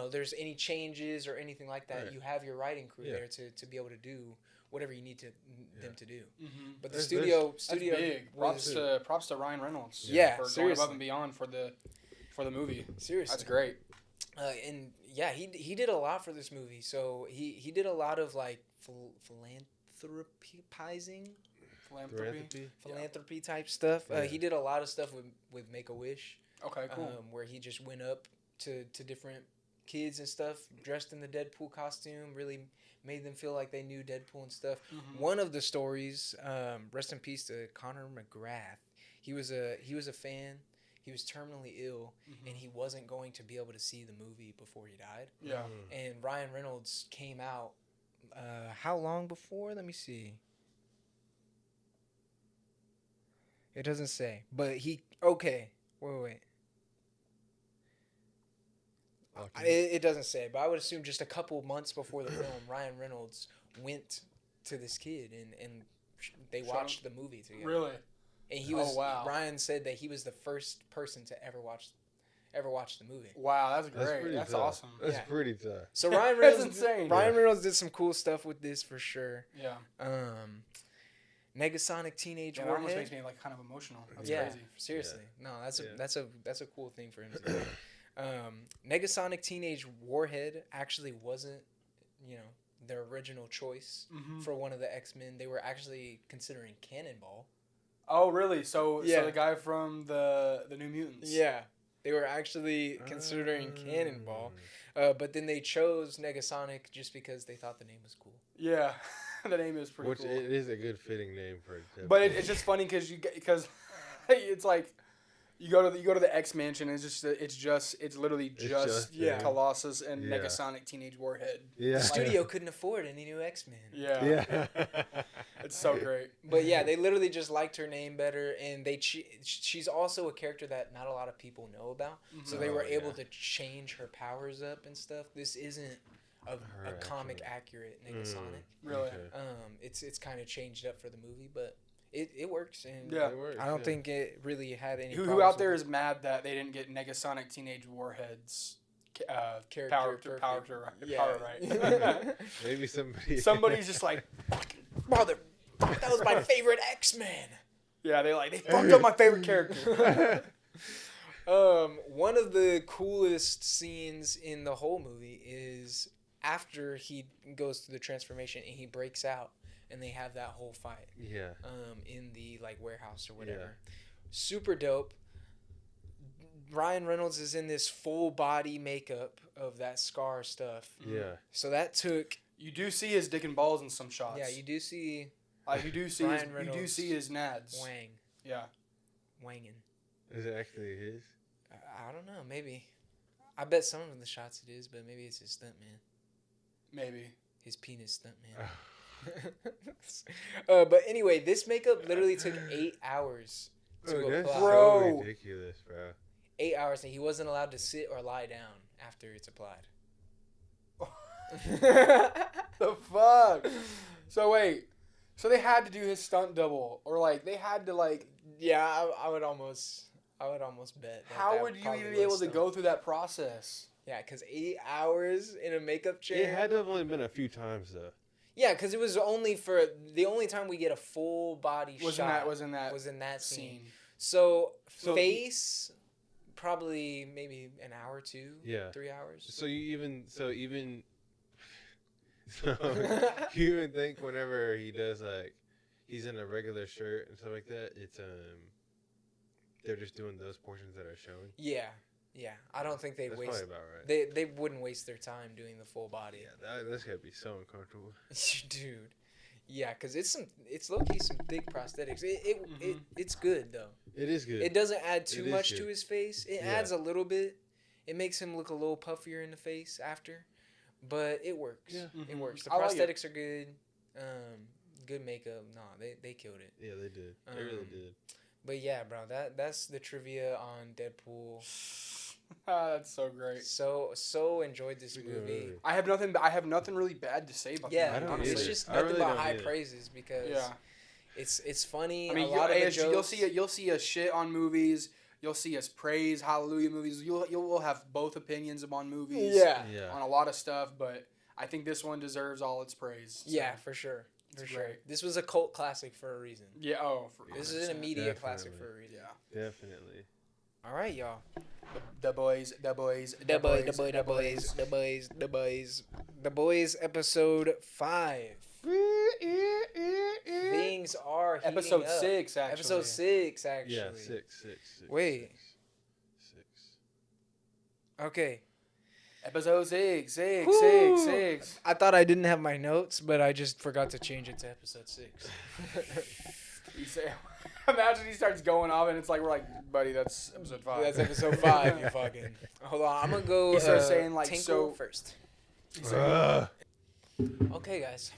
there's any changes or anything like that. Right. You have your writing crew Yeah. there to be able to do whatever you need them to do. Mm-hmm. But the There's- studio That's big. was Props to Ryan Reynolds. Yeah, for going seriously. above and beyond for the movie. seriously. That's great. And yeah, he did a lot for this movie. So he did a lot of like philanthropizing, philanthropy type stuff. Yeah. He did a lot of stuff with Make-A-Wish. Okay, cool. Where he just went up to different kids and stuff, dressed in the Deadpool costume, really made them feel like they knew Deadpool and stuff. Mhm. One of the stories, rest in peace to Connor McGrath, He was a fan. He was terminally ill, Mm-hmm. and he wasn't going to be able to see the movie before he died. Yeah. And Ryan Reynolds came out. How long before? Let me see. It doesn't say, but he okay. Wait. It doesn't say, but I would assume just a couple months before the film, Ryan Reynolds went to this kid and they watched the movie together. Really? And he was wow. Ryan said that he was the first person to ever watch the movie. Wow, that's great. pretty That's tough. awesome. That's Yeah. pretty tough. So Ryan That's Reynolds insane. Ryan Reynolds did some cool stuff with this for sure. Yeah. Negasonic Teenage Yeah, that almost Warhead. makes me like kind of emotional. That's Yeah, crazy. seriously. No, that's Yeah. that's a cool thing for him to do. Negasonic Teenage Warhead actually wasn't, their original choice Mm-hmm. for one of the X-Men. They were actually considering Cannonball. Oh, really? So Yeah. the guy from the New Mutants. Yeah. They were actually considering Cannonball. But then they chose Negasonic just because they thought the name was cool. Yeah. The name is pretty Which cool. it is a good fitting name for Deadpool. But it's just funny because it's like you go to the X Mansion and it's literally just yeah. Colossus and Yeah. Negasonic Teenage Warhead. yeah. The studio couldn't afford any new X-Men. Yeah. Yeah. It's so great. But yeah, they literally just liked her name better, and she's also a character that not a lot of people know about. So they Oh, were able yeah. to change her powers up and stuff. This isn't a Her comic accurate Negasonic. Really. Okay. It's kind of changed up for the movie, but it works, and Yeah. It works, I don't yeah. think it really had any. Who problems out with there it. is mad that they didn't get Negasonic Teenage Warhead's Character power Yeah. right? Maybe somebody. Somebody's just like, Mother, that was my favorite X-Men. yeah, they fucked up my favorite character. One of the coolest scenes in the whole movie is after he goes through the transformation and he breaks out and they have that whole fight Yeah. in the warehouse or whatever. Yeah. Super dope. Ryan Reynolds is in this full body makeup of that scar stuff. Yeah. So that took You do see his dick and balls in some shots. you do see you do see Ryan you do Reynolds. see his nads. Wang wanging. Is it actually his? I don't know, maybe. I bet some of the shots it is, but maybe it's his stuntman. Maybe. His penis stuntman. But anyway, this makeup literally took 8 hours to Oh, that's apply. Bro. so ridiculous, bro. 8 hours, and he wasn't allowed to sit or lie down after it's applied. The fuck. So wait. So they had to do his stunt double, or they had to Yeah, I would almost bet. How that would you probably even was be able to stunt. go through that process? Yeah, because 8 hours in a makeup chair. It had to have only been a few times though. Yeah, because it was only for the only time we get a full body Was shot in that scene. scene. So So- face, probably maybe an hour or two. Yeah. 3 hours. So you even think whenever he does he's in a regular shirt and stuff like that, it's they're just doing those portions that are shown. Yeah. I don't think they'd That's waste. probably about right. They wouldn't waste their time doing the full body. Yeah, that's gotta be so uncomfortable. Dude. Yeah, because it's low-key some thick prosthetics. It's good though. It is good. It doesn't add too It is much to good. his face. It Yeah. adds a little bit. It makes him look a little puffier in the face after, but it works. Yeah. It works. The I like it. prosthetics are good. Good makeup. Nah, they killed it. Yeah, they did. They really Um, did. But yeah, bro, that's the trivia on Deadpool. That's so great. So enjoyed this Good movie. movie. I have nothing really bad to say about Yeah, I don't it's either. just I nothing really but don't high either. praises because Yeah. it's funny. I mean, a lot of the you'll jokes, see us shit on movies. You'll see us praise hallelujah movies. You'll have both opinions on movies. Yeah. Yeah. On a lot of stuff, but I think this one deserves all its praise. So, Yeah, for sure. For It's sure. great. This was a cult classic for a reason. Yeah. Oh. This is an 100%. immediate classic Definitely. for a reason. Yeah. Definitely. All right, y'all. The boys. The boys. Episode 5. Things are heating Episode up. 6, actually. Episode 6, actually. Yeah, six. Wait. Six. Okay. Episode 6. Whew. I thought I didn't have my notes, but I just forgot to change it to episode 6. You say Imagine he starts going off and it's like we're like, buddy, that's episode 5. That's episode 5. You fucking. Hold on, I'm gonna go. He starts saying like Tinkle so first. Ugh. Okay, guys.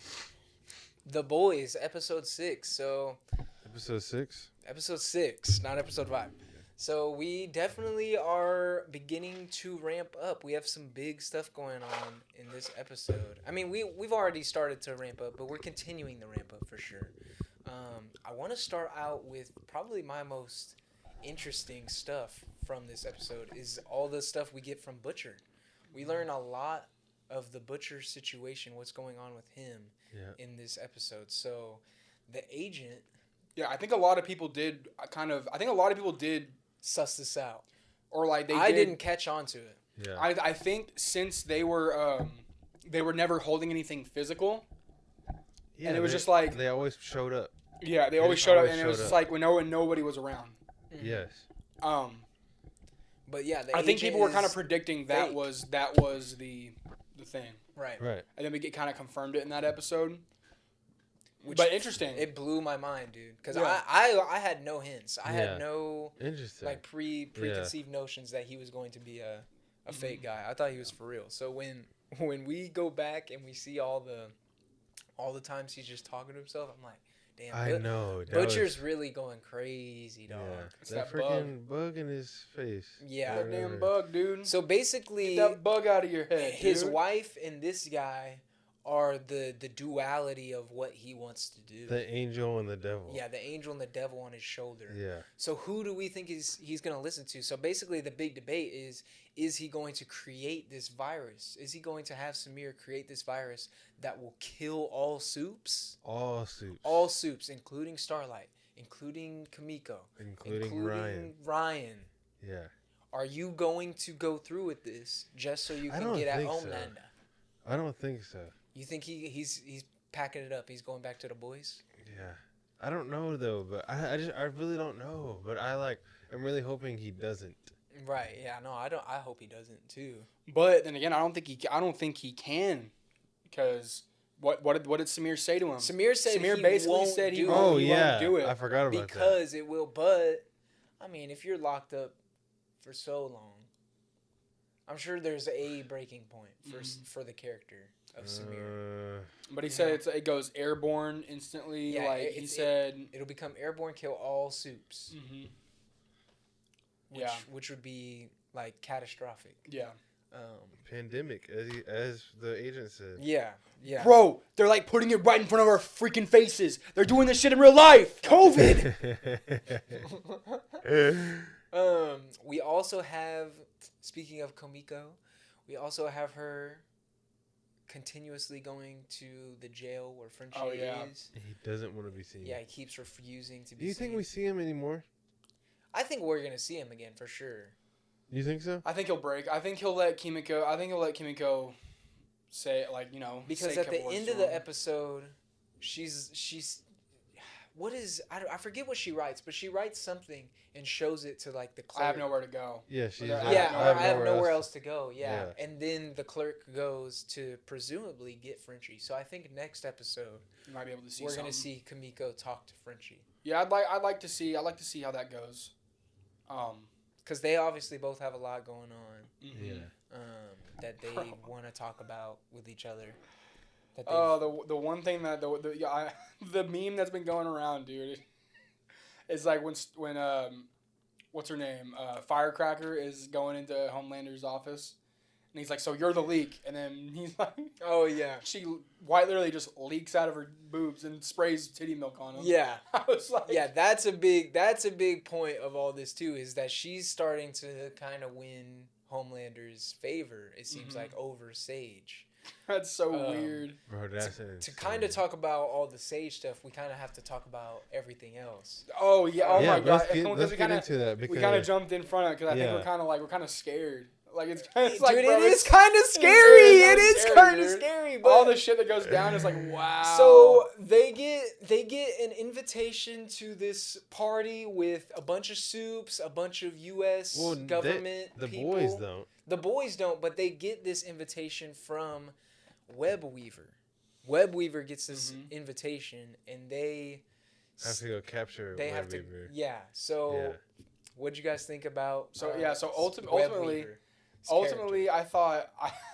The Boys, episode 6. So. Episode 6. Episode 6, not episode 5. So we definitely are beginning to ramp up. We have some big stuff going on in this episode. I mean, we've already started to ramp up, but we're continuing the ramp up for sure. I want to start out with probably my most interesting stuff from this episode is all the stuff we get from Butcher. We learn a lot of the Butcher situation, what's going on with him in this episode. So the agent... Yeah, I think a lot of people did suss this out. Or like I didn't catch on to it. Yeah. I think since they were never holding anything physical, Yeah, and it was they- just like... they always showed up. Yeah, they They always just showed up, always and it was showed just up. like when nobody was around. Yes. But yeah, I think people were kind of predicting that fake. was the thing, right. Right. and then we get kind of confirmed it in that episode. Which But interesting. It blew my mind, dude. Because Yeah. I had no hints. I Yeah. had no Interesting. like preconceived notions that he was going to be a fake guy. I thought he was for real. So when we go back and we see all the times he's just talking to himself, I'm like, damn. I know. that Butcher's was- really going crazy, dog. Yeah. It's That that freaking bug in his face. Yeah. That damn bug, dude. So basically, Get that bug out of your head. his dude. wife and this guy are the duality of what he wants to do. The angel and the devil. Yeah, the angel and the devil on his shoulder. Yeah. So who do we think he's going to listen to? So basically the big debate is he going to create this virus? Is he going to have Samir create this virus that will kill all soups? All suits. All soups, including Starlight, including Kamiko, Including Ryan. Ryan. Yeah. Are you going to go through with this just so you I can don't get at think so. Homelander? I don't think so. You think he's packing it up? He's going back to the boys? Yeah. I don't know though, but I really don't know. But I'm really hoping he doesn't. Right. Yeah. No. I hope he doesn't too. But then again, I don't think he can, because what did Samir say to him? Samir said Samir he basically won't said he do won't- it. Oh he won't yeah. do it I forgot about that. Because it will, but I mean, if you're locked up for so long, I'm sure there's a breaking point for the character of Samir. But he said it goes airborne instantly. Yeah, like he it's- said. It'll become airborne, kill all soups. Yeah. Which would be like catastrophic. Yeah. Pandemic, as the agent said. Yeah. Yeah. Bro, they're like putting it right in front of our freaking faces. They're doing this shit in real life. COVID. We also have, speaking of Komiko, we also have her continuously going to the jail where Frenchie Oh, yeah. is. He doesn't want to be seen. Yeah, he keeps refusing to be Do you seen. think we see him anymore? I think we're gonna see him again for sure. You think so? I think he'll break. I think he'll let Kimiko say it, like, Because say a at the couple end words of to the him. episode, she's what is I forget what she writes, but she writes something and shows it to like the clerk. I have nowhere to go. Yeah, she's. Yeah, like, Yeah, I have nowhere else to go. Yeah. Yeah. And then the clerk goes to presumably get Frenchie. So I think next episode You might be able to see. we're something. gonna see Kamiko talk to Frenchie. Yeah, I'd like to see how that goes. Because they obviously both have a lot going on Yeah. that they Bro. want to talk about with each other. That Oh, the one thing that the meme that's been going around, dude, is like when what's her name, Firecracker is going into Homelander's office, and he's like, "So you're the leak," and then he's like, oh yeah. she literally just leaks out of her boobs and sprays titty milk on him. Yeah. I was like, Yeah, that's a big point of all this too, is that she's starting to kind of win Homelander's favor, it seems like, over Sage. that's so weird. Bro, that's To kind of talk about all the Sage stuff, we kind of have to talk about everything else. Oh yeah, oh Yeah, my god, let's get into that because we kind of jumped in front of it because I think Yeah. we're kind of scared. Like it's like, Dude, bro, it is it's- kind of scary. It is scary, kind of dude. scary. But all the shit that goes down is like, wow. so they get an invitation to this party with a bunch of soups, a bunch of U.S. government the people. boys don't. The boys don't, but they get this invitation from Webweaver. Webweaver gets this invitation, and they have to go capture They Web have to. Weaver. Yeah. So, Yeah. what'd you guys think about? So Web ultimately, Weaver, his ultimately, I thought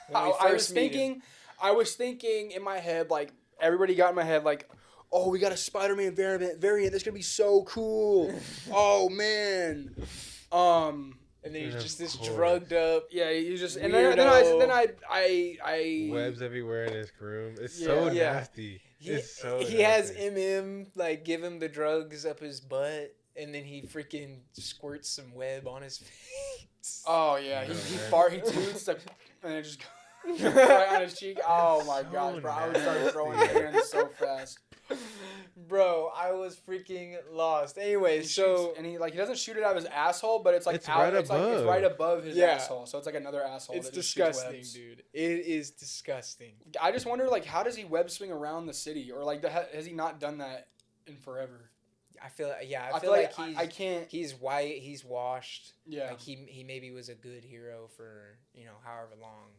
When we I was first meet him. thinking, I was thinking in my head, like everybody got in my head, like, oh, we got a Spider-Man variant. That's gonna be so cool. Oh man. And then he's Yeah, just of this course. drugged up. Yeah, you just and Weirdo. then I Webs everywhere in his room. It's Yeah. so Yeah. nasty. He, It's so he has nasty. MM like give him the drugs up his butt, and then he freaking squirts some web on his face. Oh yeah, No, he man. he toots like, and it just goes right on his cheek. Oh my So gosh, bro! I would start throwing nasty. hands so fast. Bro, I was freaking lost. Anyway, He so shoots, and he doesn't shoot it out of his asshole, but it's like It's out, right it's like it's above. right above his Yeah. asshole, so it's like another asshole. it's that just shoots disgusting, webs. dude. It is disgusting. I just wonder, like, how does he web swing around the city, or like, has he not done that in forever? I feel I feel like I, he's I can't. he's white, he's washed. Yeah. Like he maybe was a good hero for, however long.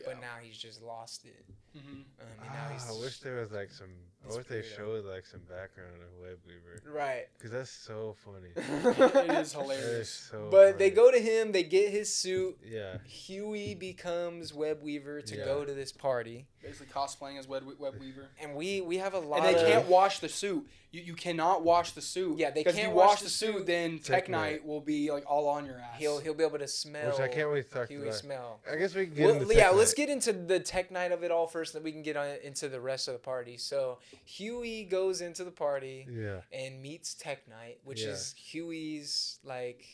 But now he's just lost it. Mhm. And now he's I wish there was like some. I He's wish they weirdo. showed like some background of Web Weaver. right. Cause that's so funny. It is That is hilarious. so. But they funny. go to him, they get his suit. Yeah. Huey becomes Web Weaver to Yeah. go to this party. Basically cosplaying as Web Weaver. And we have a lot And they of can't wash the suit. You cannot wash the suit. Yeah, they because if can't you wash wash the the suit, suit. then Tech Knight will be like all on your ass. he'll be able to smell Which I can't really talk Huey about. smell. I guess we can get Well, into yeah, Tech let's Knight. get into the Tech Night of it all first, then we can get into the rest of the party. So Huey goes into the party Yeah. and meets Tech Knight, which Yeah. is Huey's like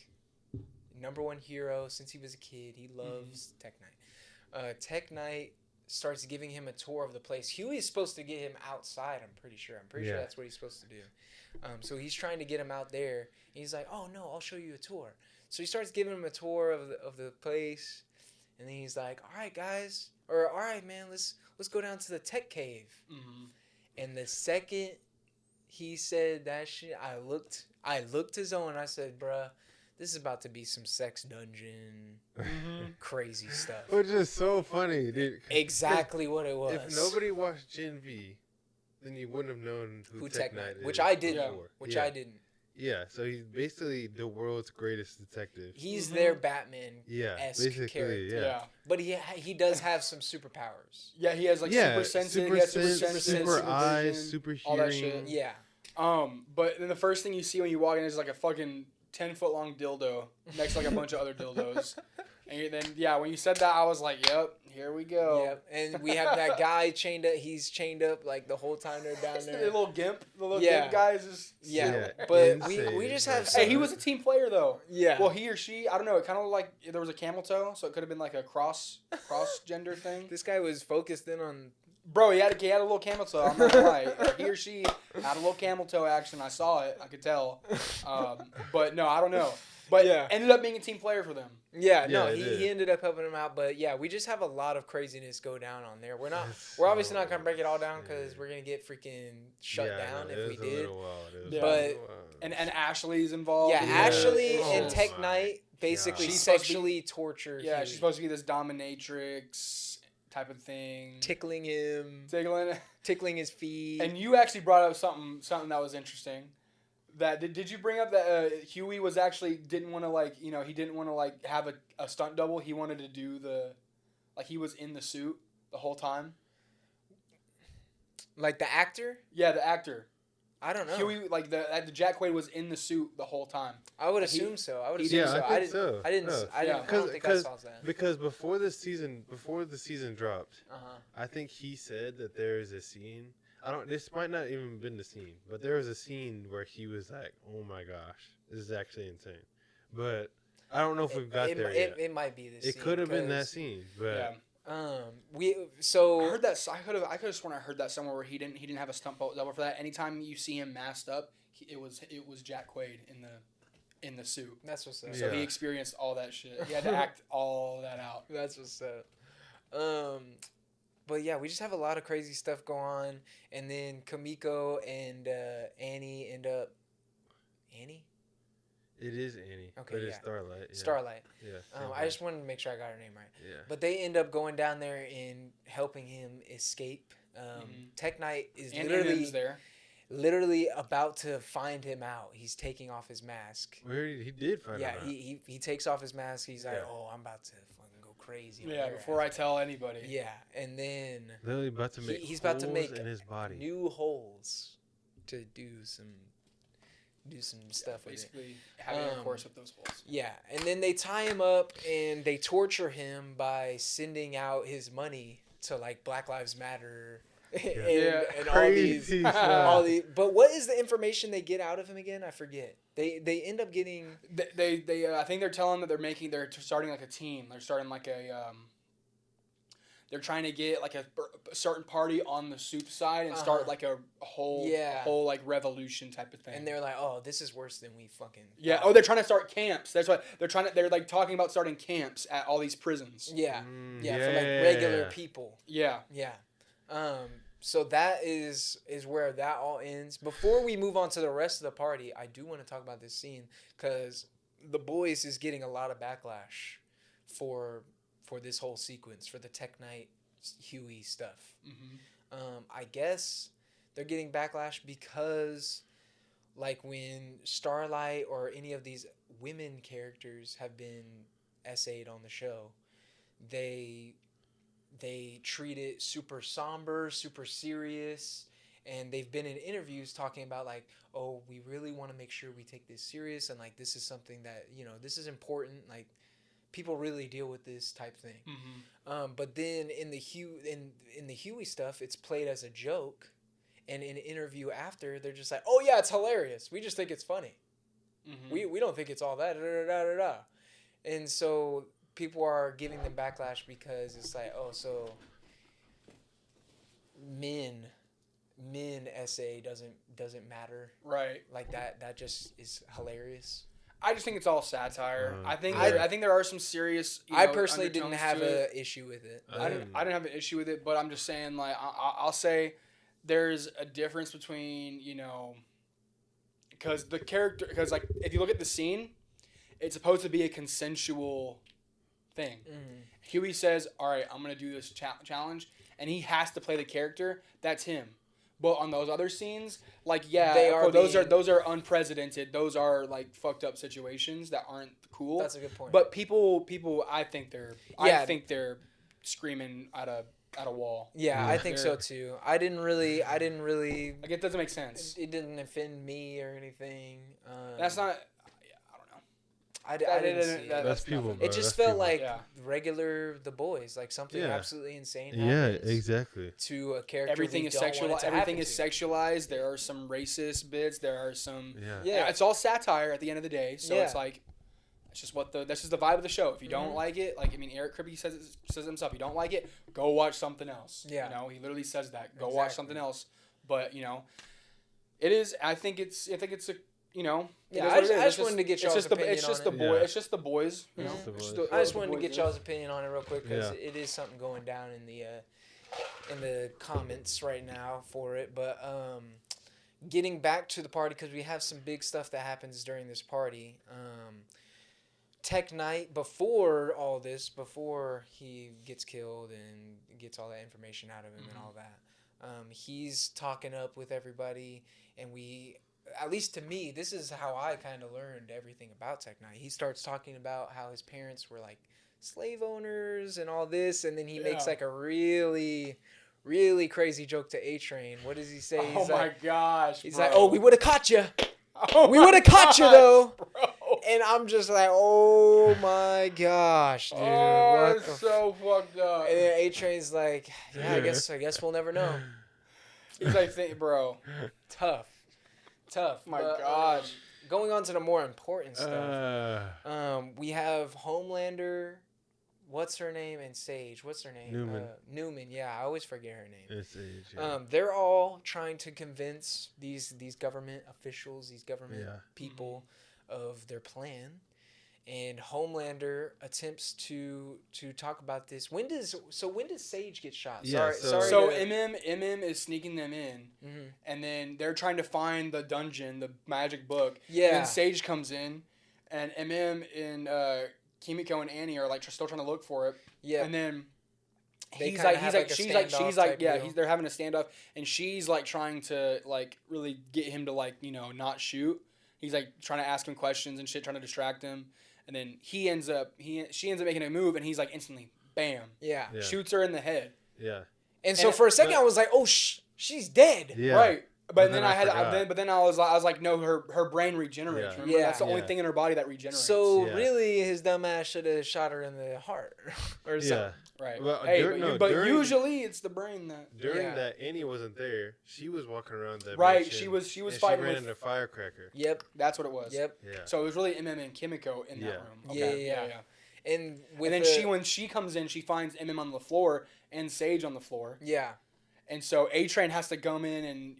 #1 hero since he was a kid. He loves Tech Knight. Tech Knight starts giving him a tour of the place. Huey is supposed to get him outside. I'm pretty sure Yeah. that's what he's supposed to do. So he's trying to get him out there. And he's like, "Oh no, I'll show you a tour." So he starts giving him a tour of the place, and then he's like, "All right, guys, or all right, man, let's go down to the tech cave." Mhm. And the second he said that shit, I looked to Zoe and I said, "Bruh, this is about to be some sex dungeon crazy stuff." Which is so funny, dude. Exactly what it was. If nobody watched Gen V, then you wouldn't have known who Tech Knight is. which I didn't. Yeah. before. Which Yeah. I didn't. Yeah, so he's basically the world's greatest detective. He's Mhm. their Batman. Yeah, esque basically, character. yeah. But he does have some superpowers. Yeah, he has like Yeah, super sensitive, super he has super sense, sense, super eyes, vision, super all that hearing. shit. Yeah. But then the first thing you see when you walk in is like a fucking 10-foot long dildo next to like a bunch of other dildos. And then when you said that, I was like, "Yep, here we go." Yep. And we have that guy chained up. He's chained up like the whole time they're down The there. little gimp, the little Yeah. gimp guy is just. Yeah. Yeah, But we insane. just have Hey, some. he was a team player though. Yeah. Well, he or she, I don't know. It kind of looked like there was a camel toe, so it could have been like a cross gender thing. This guy was focused in on. Bro, he had a little camel toe. I'm not gonna lie. Like, he or she had a little camel toe action. I saw it. I could tell. But no, I don't know. But Yeah. ended up being a team player for them. Yeah. Yeah, No, it he did. ended up helping him out. But yeah, we just have a lot of craziness go down on there. We're It's obviously so not gonna break it all down because insane. we're gonna get freaking shut Yeah, down no, if it we was a did. little wild. It was Yeah. a But- little wild. And Ashley's involved. Yeah, in it. Ashley Oh and Tech my Knight basically God. She's supposed to be- sexually torture. Yeah, Huey. she's supposed to be this dominatrix type of thing. tickling him, Tickling. tickling his feet. And you actually brought up something that was interesting. That did you bring up that Huey was actually didn't want to he didn't want to have a stunt double. He wanted to do he was in the suit the whole time. Like the actor? Yeah, the actor. I don't know. Huey the Jack Quaid was in the suit the whole time. I would he- assume so. I would he assume Yeah, so. I think so. I didn't. No. I Yeah. don't think I saw that. Because before the season dropped, Uh-huh. I think he said that there is a scene. This might not even been the scene, but there was a scene where he was like, "Oh my gosh, this is actually insane." But I don't know if we've got there yet. It might be this. It could have been that scene, but Yeah. I I heard that. I could have sworn I heard that somewhere where he didn't have a stunt double for that. Anytime you see him masked up, it was Jack Quaid in the suit. That's what's up. Yeah. So he experienced all that shit. He had to act all that out. That's what's up. But yeah, we just have a lot of crazy stuff go on, and then Kamiko and Annie end up. Annie? it is Annie. Okay, but it's yeah. Starlight. Yeah. Starlight. Yeah. I just wanted to make sure I got her name right. Yeah. But they end up going down there and helping him escape. Mhm. Tech Knight is And literally Em's there. literally about to find him out. He's taking off his mask. He did find Yeah, him out. he takes off his mask. He's like, Yeah. "Oh, I'm about to fucking go crazy." on Yeah, your before I ass." tell anybody. Yeah, and then Literally about to make he's about to holes make in his body. new holes to do some stuff with it. Basically, having intercourse with those holes. Yeah, and then they tie him up and they torture him by sending out his money to like Black Lives Matter and Crazy stuff. all these. But what is the information they get out of him again? I forget. They end up getting. They I think they're telling that they're starting like a team. They're starting like a they're trying to get like a certain party on the soup side and start like a whole like revolution type of thing. And they're like, "Oh, this is worse than we fucking." Yeah. thought." Oh, they're trying to start camps. That's what they're trying to. They're like talking about starting camps at all these prisons. Yeah, yeah, for like yeah, regular yeah. people. Yeah. Yeah. So that is where that all ends. Before we move on to the rest of the party, I do want to talk about this scene because the boys is getting a lot of backlash for this whole sequence, for the Tech Knight Huey stuff. I guess they're getting backlash because like when Starlight or any of these women characters have been essayed on the show, they treat it super somber, super serious, and they've been in interviews talking about like, oh, we really want to make sure we take this serious, and like this is something that, you know, this is important, like people really deal with this type thing. But then in the Huey stuff, it's played as a joke, and in an interview after, they're just like, oh yeah, it's hilarious, we just think it's funny. We don't think it's all that, and so people are giving them backlash because it's like, oh, so men essay doesn't matter, Right. like that just is hilarious. I just think it's all satire. I think I there are some serious. I personally didn't undertones have to it. an issue with it. I didn't have an issue with it, but I'm just saying, like, I'll say there's a difference between, you know, because like, if you look at the scene, it's supposed to be a consensual thing. Huey says, all right, I'm going to do this challenge, and he has to play the character. That's him. But on those other scenes, like, yeah, those are unprecedented. Those are like fucked up situations that aren't cool. That's a good point. But people, I think they're screaming at a wall. Yeah, I think so too. I didn't really Like, it doesn't make sense. It didn't offend me or anything. That's not. I didn't see it. That's people, bro. It just That's felt people. like Yeah. regular The Boys, like something Yeah. absolutely insane. Yeah, happens exactly. To a character. Everything we is don't want sexual. it to Everything happen is to. sexualized. There are some racist bits. There are some. Yeah. It's all satire at the end of the day. So Yeah. it's like, it's just that's just the vibe of the show. If you don't like it, like, I mean, Eric Kripke says himself, you don't like it, go watch something else. Yeah. You know, he literally says that. Go watch something else. But, you know, it is. I think it's a. You know, Yeah, I just wanted to get y'all's opinion It's just on the it. boy. Yeah. It's just the boys. You know, Just the It's boys. I just the wanted to boys get is. y'all's opinion on it real quick because Yeah. it is something going down in the comments right now for it. But getting back to the party, because we have some big stuff that happens during this party. Tech Knight, before all this, before he gets killed and gets all that information out of him and all that, he's talking up with everybody, and at least to me, this is how I kind of learned everything about Tech Knight. He starts talking about how his parents were like slave owners and all this, and then he makes like a really, really crazy joke to A-Train. What does he say? Oh my gosh! He's bro. like, "Oh, we would have caught you. Oh We my would have caught you gosh, though." bro. And I'm just like, "Oh my gosh, dude! Oh, what it's the?" so fucked up. And then A-Train's like, "Yeah, I guess we'll never know." He's like, bro. Tough. My But, gosh. going on to the more important stuff. Uh, We have Homelander, what's her name, and Sage. What's her name? Newman. Newman. Yeah, I always forget her name. it's age, yeah. They're all trying to convince these government officials, these government people, of their plan. And Homelander attempts to talk about this. When does Sage get shot? Yeah, sorry. So to- MM is sneaking them in, and then they're trying to find the dungeon, the magic book. Yeah. And then Sage comes in, and MM and Kimiko and Annie are like still trying to look for it. Yeah. And then They he's kinda like have, she's like, a she's standoff like type yeah deal. they're having a standoff, and she's like trying to like really get him to like not shoot. He's like trying to ask him questions and shit, trying to distract him, and then she ends up making a move, and he's like instantly bam Yeah. Yeah. shoots her in the head. Yeah. And so And- for a second, but- I was like, oh, she's dead. Yeah. Right. But But then then I I had forgot. but then I was like no, her brain regenerates. Yeah. Remember Yeah. that's the only Yeah. thing in her body that regenerates. So Yeah. really, his dumb ass should have shot her in the heart or Yeah. something. right. Well, Hey, but during- usually it's the brain that. During Yeah. that, Annie wasn't there. She was walking around that. Right, mansion, she was and fighting She ran with- into Firecracker. Yep. That's what it was. Yep. Yeah. So it was really MM and Kimiko in that Yeah. room. Yeah, Okay. yeah. And with And then the- when she comes in, she finds MM on the floor and Sage on the floor. Yeah. And so A-Train has to come in and,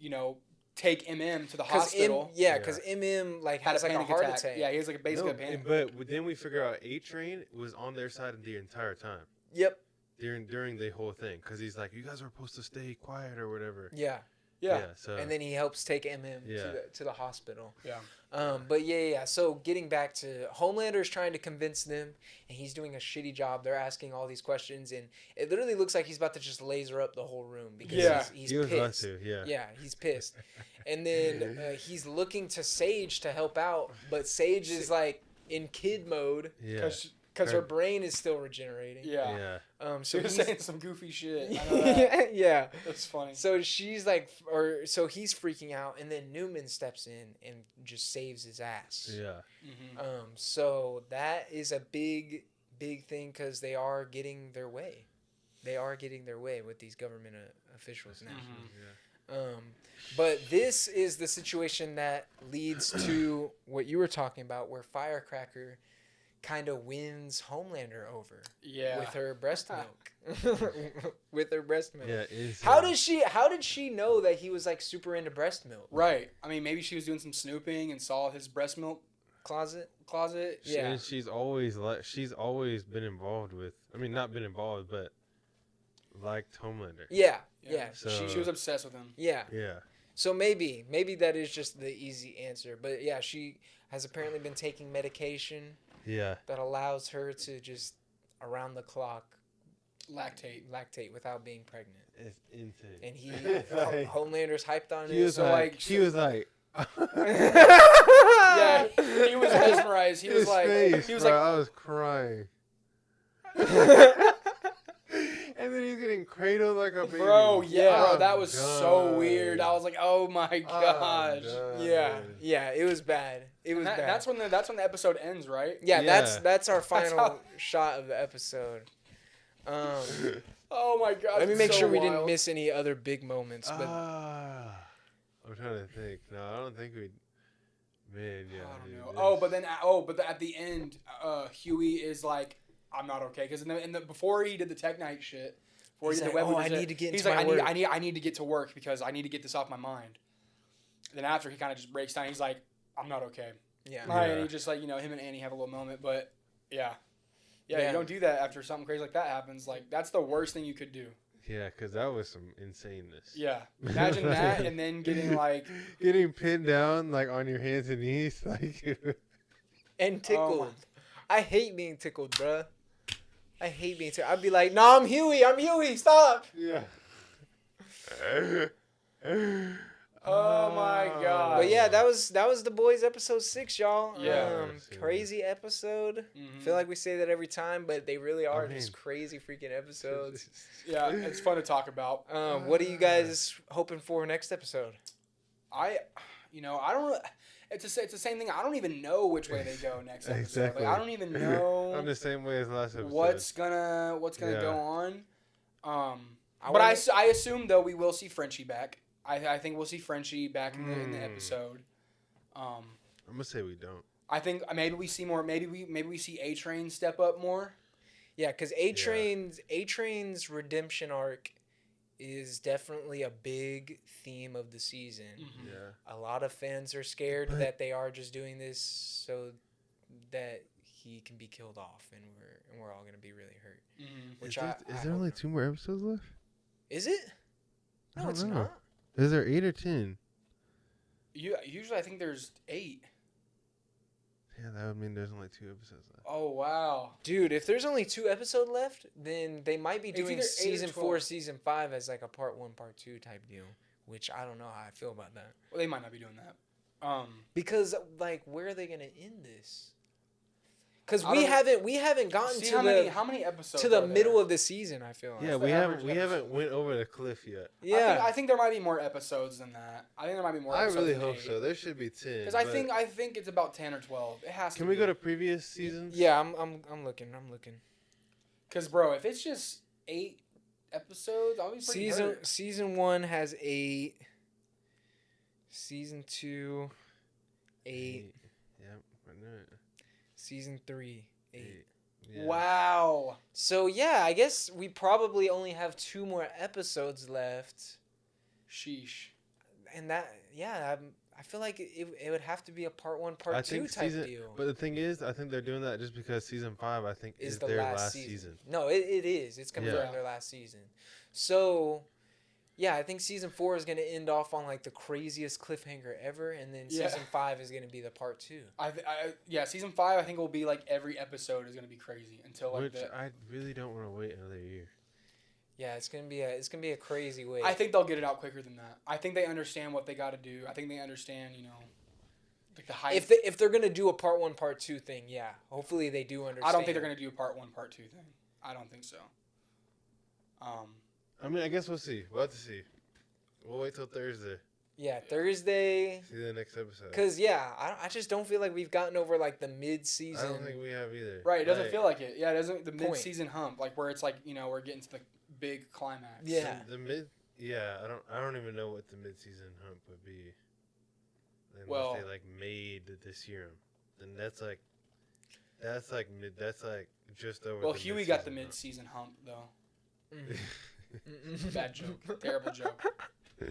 take MM to the Because hospital. because MM like Had has a like a panic heart attack. attack. Yeah, he has like basically a panic. But then we figure out A-Train was on their side the entire time Yep. during the whole thing because he's like, you guys are supposed to stay quiet or whatever. Yeah. Yeah. So And then he helps take MM Yeah. to the hospital. Yeah. But yeah. So getting back to Homelander's trying to convince them, and he's doing a shitty job. They're asking all these questions, and it literally looks like he's about to just laser up the whole room because Yeah. he's he was about pissed. to. Yeah. Yeah, he's pissed. And then he's looking to Sage to help out, but Sage is like in kid mode Yeah. because her brain is still regenerating. Yeah. Yeah. So She was he's saying some goofy shit. I know that. yeah. That's funny. So she's like, so he's freaking out, and then Newman steps in and just saves his ass. Yeah. Mhm. So that is a big thing because they are getting their way. They are getting their way with these government officials now. Yeah. But this is the situation that leads to what you were talking about, where Firecracker kind of wins Homelander over Yeah. with her breast milk. With her breast milk. Yeah. It's, How did she know that he was like super into breast milk? Right. I mean, maybe she was doing some snooping and saw his breast milk Closet? closet. Yeah. And she's always been involved with. I mean, not been involved, but liked Homelander. Yeah. Yeah. Yeah. So- She was obsessed with him. Yeah. Yeah. So maybe that is just the easy answer. But yeah, she has apparently been taking medication Yeah. that allows her to just around the clock Lactate. without being pregnant. It's insane. And he Like, Homelander's hyped on he it. was So like, he was like. Yeah. He was mesmerized. He was His like, face, he was bro, like, I was crying. And then he's getting cradled like a baby. bro, yeah, bro, I'm that was so done. weird. I was like, oh my I'm gosh. done. yeah, it was bad. It was bad. That's when the episode ends, right? yeah, Yeah. that's our That's final how- shot of the episode. Oh my god. Let me make so sure we didn't wild. miss any other big moments. But I'm trying to think. No, I don't think we. Man, yeah. I don't dude, know. this- But at the end, Huey is like, I'm not okay, because in the before he did the Tech Night shit, before He's he did like, the web "Oh, I shit, need to get he's into like, my work." I need to get to work because I need to get this off my mind. Then after he kind of just breaks down, he's like, I'm not okay. yeah, Yeah. And he just like him and Annie have a little moment, but yeah, Yeah. you don't do that after something crazy like that happens. Like that's the worst thing you could do. Yeah, because that was some insaneness. Yeah, imagine that, and then getting like, Getting pinned down like on your hands and knees, like. and tickled. Oh I hate being tickled, bruh. I hate being tickled. I'd be like, "No, I'm Huey. Stop." Yeah. Oh my god. But yeah, that was the boys episode 6, y'all. Yeah. Crazy episode. Mhm. Feel like we say that every time, but they really are I just mean- crazy freaking episodes. Yeah, it's fun to talk about. What are you guys hoping for next episode? I don't. It's the same thing. I don't even know which way they go next episode. Exactly. Like, I don't even know I'm the same way as last episode. what's gonna Yeah. go on. I But wanna- I assume though we will see Frenchie back. I think we'll see Frenchie back in the episode. I'm gonna say we don't. I think maybe we see more. Maybe we see A-Train step up more. Yeah, because A-Train's redemption arc is definitely a big theme of the season. Mm-hmm. Yeah. A lot of fans are scared But- that they are just doing this so that he can be killed off, and we're all gonna be really hurt. Mm-hmm. Which Is I there hope- only 2 more episodes left? Is it? I No, don't it's know. not. Is there 8 or 10? Usually I think there's 8. Yeah, that would mean there's only 2 episodes left. Oh wow. Dude, if there's only 2 episodes left, then they might be It's doing either 8 or season 4, 12. season 5 as like a part 1, part 2 type deal. Which I don't know how I feel about that. Well, they might not be doing that. Because like, where are they gonna end this? Because I we haven't gotten See to how many episodes to the are middle there? of the season. I feel like. Yeah, the we average haven't went over the cliff yet. Yeah. I think there might be more episodes than that. I think there might be more. I episodes really than hope 8. so. There should be 10. Because but I think it's about 10 or 12. It has to. Can we go to previous seasons? Yeah, I'm looking. Because bro, if it's just 8 episodes, I'll be pretty hurt. Season 1 has 8. Season 2, 8. Yep. I knew it. Season 3, 8. Yeah. Wow. So yeah, I guess we probably only have 2 more episodes left, Sheesh. and that I feel like it would have to be a part 1, part 2 type season, deal. But the thing is, I think they're doing that just because season 5, I think, is the their last season. season. No, it is. It's confirmed Yeah. their last season. So, yeah, I think season 4 is going to end off on like the craziest cliffhanger ever, and then Yeah. season 5 is going to be the part 2. Yeah, season 5 I think will be like every episode is gonna be crazy until like Which I really don't want to wait another year. Yeah, it's gonna be a crazy wait. I think they'll get it out quicker than that. I think they understand what they got to do. I think they understand, like the hype. if they're gonna do a part 1, part 2 thing, yeah, hopefully they do understand. I don't think they're gonna do a part 1, part 2 thing. I don't think so. I mean, I guess we'll see. We'll have to see. We'll wait till Thursday. Yeah, Thursday. See the next episode. Cause yeah, I just don't feel like we've gotten over like the mid-season. I don't think we have either. Right, it doesn't feel like it. Yeah, it doesn't. The Point. mid-season hump, like where it's like we're getting to the big climax. Yeah. The mid. Yeah, I don't even know what the mid-season hump would be. Unless Well- they like made the serum, then that's like just over. Well, the Huey got the mid-season mid-season hump though. Mm. Bad joke. Terrible joke.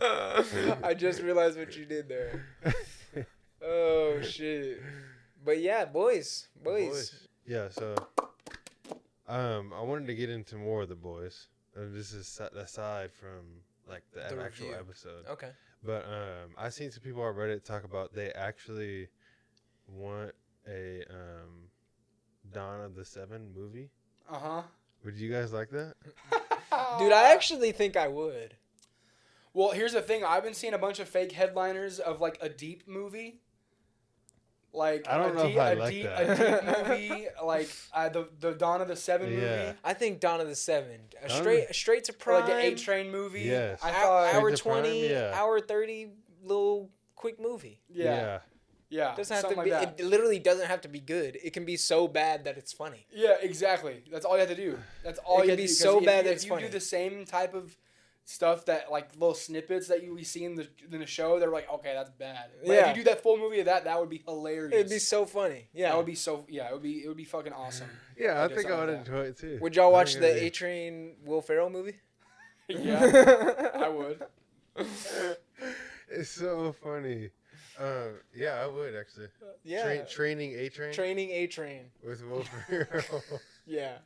I just realized what you did there. Oh shit! But yeah, boys. Yeah, so I wanted to get into more of the boys. This is aside from like the actual review. episode. Okay. But I seen some people on Reddit talk about they actually want a Dawn of the Seven movie. Uh Would you guys like that? huh. Dude, I actually think I would. Well, here's the thing. I've been seeing a bunch of fake headliners of like a deep movie. Like I don't know if I like a that. deep movie, like the Dawn of the Seven Yeah. movie, I think Dawn of the Seven, Dawn of straight to or prime, like an 8 Train movie. Yes. I thought, hour Straight to Prime, 20, yeah. hour 30, little quick movie. yeah, Doesn't have to something be. like that. It literally doesn't have to be good. It can be so bad that it's funny. Yeah, exactly. That's all you have to do. That's all It you can have to be do. so 'Cause bad that if it's you funny. do the same type of stuff that like little snippets that we see in the show, they're like, okay, that's bad. But Yeah. if you do that full movie of that would be hilarious. It'd be so funny. Yeah. That would be so. Yeah, it would be fucking awesome. Yeah, I They did think I something would like enjoy it too. Would y'all I watch think the it'd be- A Train Will Ferrell movie? Yeah, I would. It's so funny. Yeah, I would actually. Yeah. Training A Train Training A Train. with Will Ferrell. Yeah.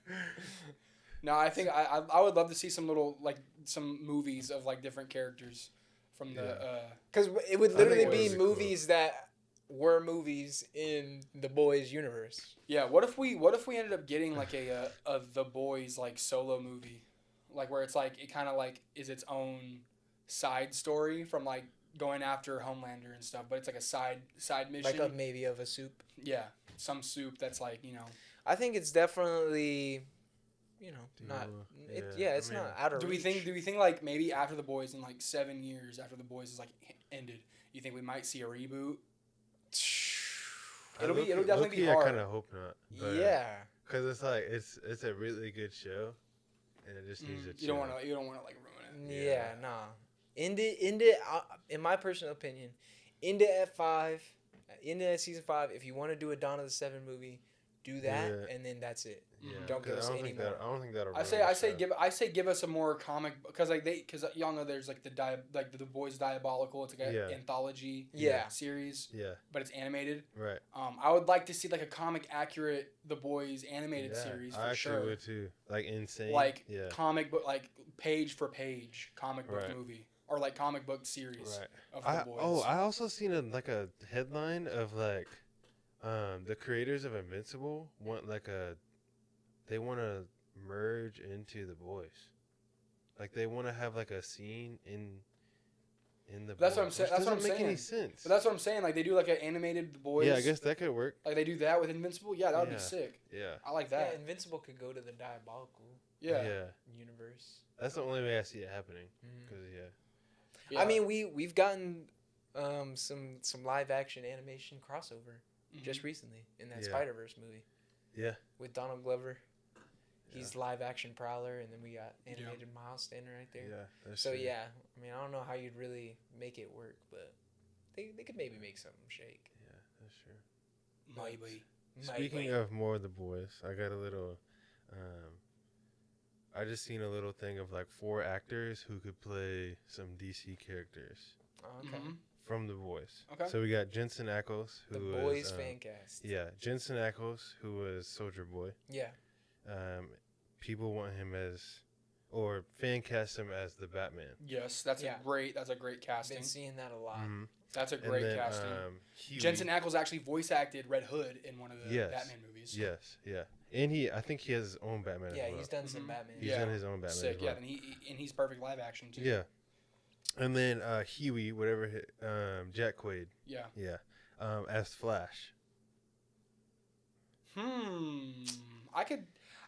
No, I think I would love to see some little like some movies of like different characters from the. Because it would I think literally it be would be cool. movies that were movies in the Boys universe. Yeah, what if we ended up getting like a The Boys like solo movie, like where it's like it kind of like is its own side story from like going after Homelander and stuff, but it's like a side mission. Like maybe of a soup. Yeah, some soup that's like I think it's definitely, not. It's I mean, not out of Do we reach. think like maybe after The Boys in like 7 years after The Boys is like ended, you think we might see a reboot? It'll definitely be I hard. kind of hope not. But, Yeah. Because it's like it's a really good show, and it just needs to. You don't want to like ruin it. Yeah, nah. End it. In my personal opinion, end it at 5. End it at season 5. If you want to do a Dawn of the Seven movie, do that, Yeah. and then that's it. Yeah, Don't give us any more. I don't think that'll. I say give us a more comic because y'all know there's like the Boys Diabolical. It's like an Yeah. anthology Yeah. series, Yeah. but it's animated. Right. I would like to see like a comic accurate The Boys animated Yeah, series for I actually sure. would too. Like insane. Like yeah. comic book, like page for page comic book Right. movie or like comic book series Right. of The Boys. I also seen a headline of like the creators of Invincible want they want to merge into the boys. Like they want to have like a scene in the. That's boys, what I'm saying. which That's what I'm doesn't make any saying. sense. But that's what I'm saying. Like they do like an animated The Boys. Yeah, I guess that could work. Like they do that with Invincible. Yeah, that would Yeah. be sick. Yeah. I like Yeah, that. Invincible could go to the Diabolical Yeah. universe. That's the only way I see it happening. Mhm. Cause Yeah. I mean, we've gotten some live action animation crossover Mhm. just recently in that Yeah. Spider-Verse movie Yeah. with Donald Glover. Yeah. He's live action Prowler, and then we got animated Miles standing right there. Yeah. That's So true. yeah, I mean, I don't know how you'd really make it work, but they could maybe make something shake. Yeah, that's true. Maybe. Speaking of more of the boys, I got a little. I just seen a little thing of like 4 actors who could play some DC characters Oh, okay. Mhm. from the boys. Okay. So we got Jensen Ackles, The who Boys was fan cast. yeah, Jensen Ackles, who was Soldier Boy. Yeah. People want him as, or fan cast him as the Batman. Yes, that's Yeah. a great. That's a great I've casting. been seeing that a lot. Mhm. That's a And great then, casting. Huey- Jensen Ackles actually voice acted Red Hood in one of the Yes. Batman movies. Yes, yeah, and I think he has his own Batman. Yeah, as well. he's done some Mhm. Batman. He's Yeah. done his own Batman. Sick. as Yeah, well. and he's perfect live action too. Yeah. And then Huey, whatever, Jack Quaid, Yeah. yeah, as Flash.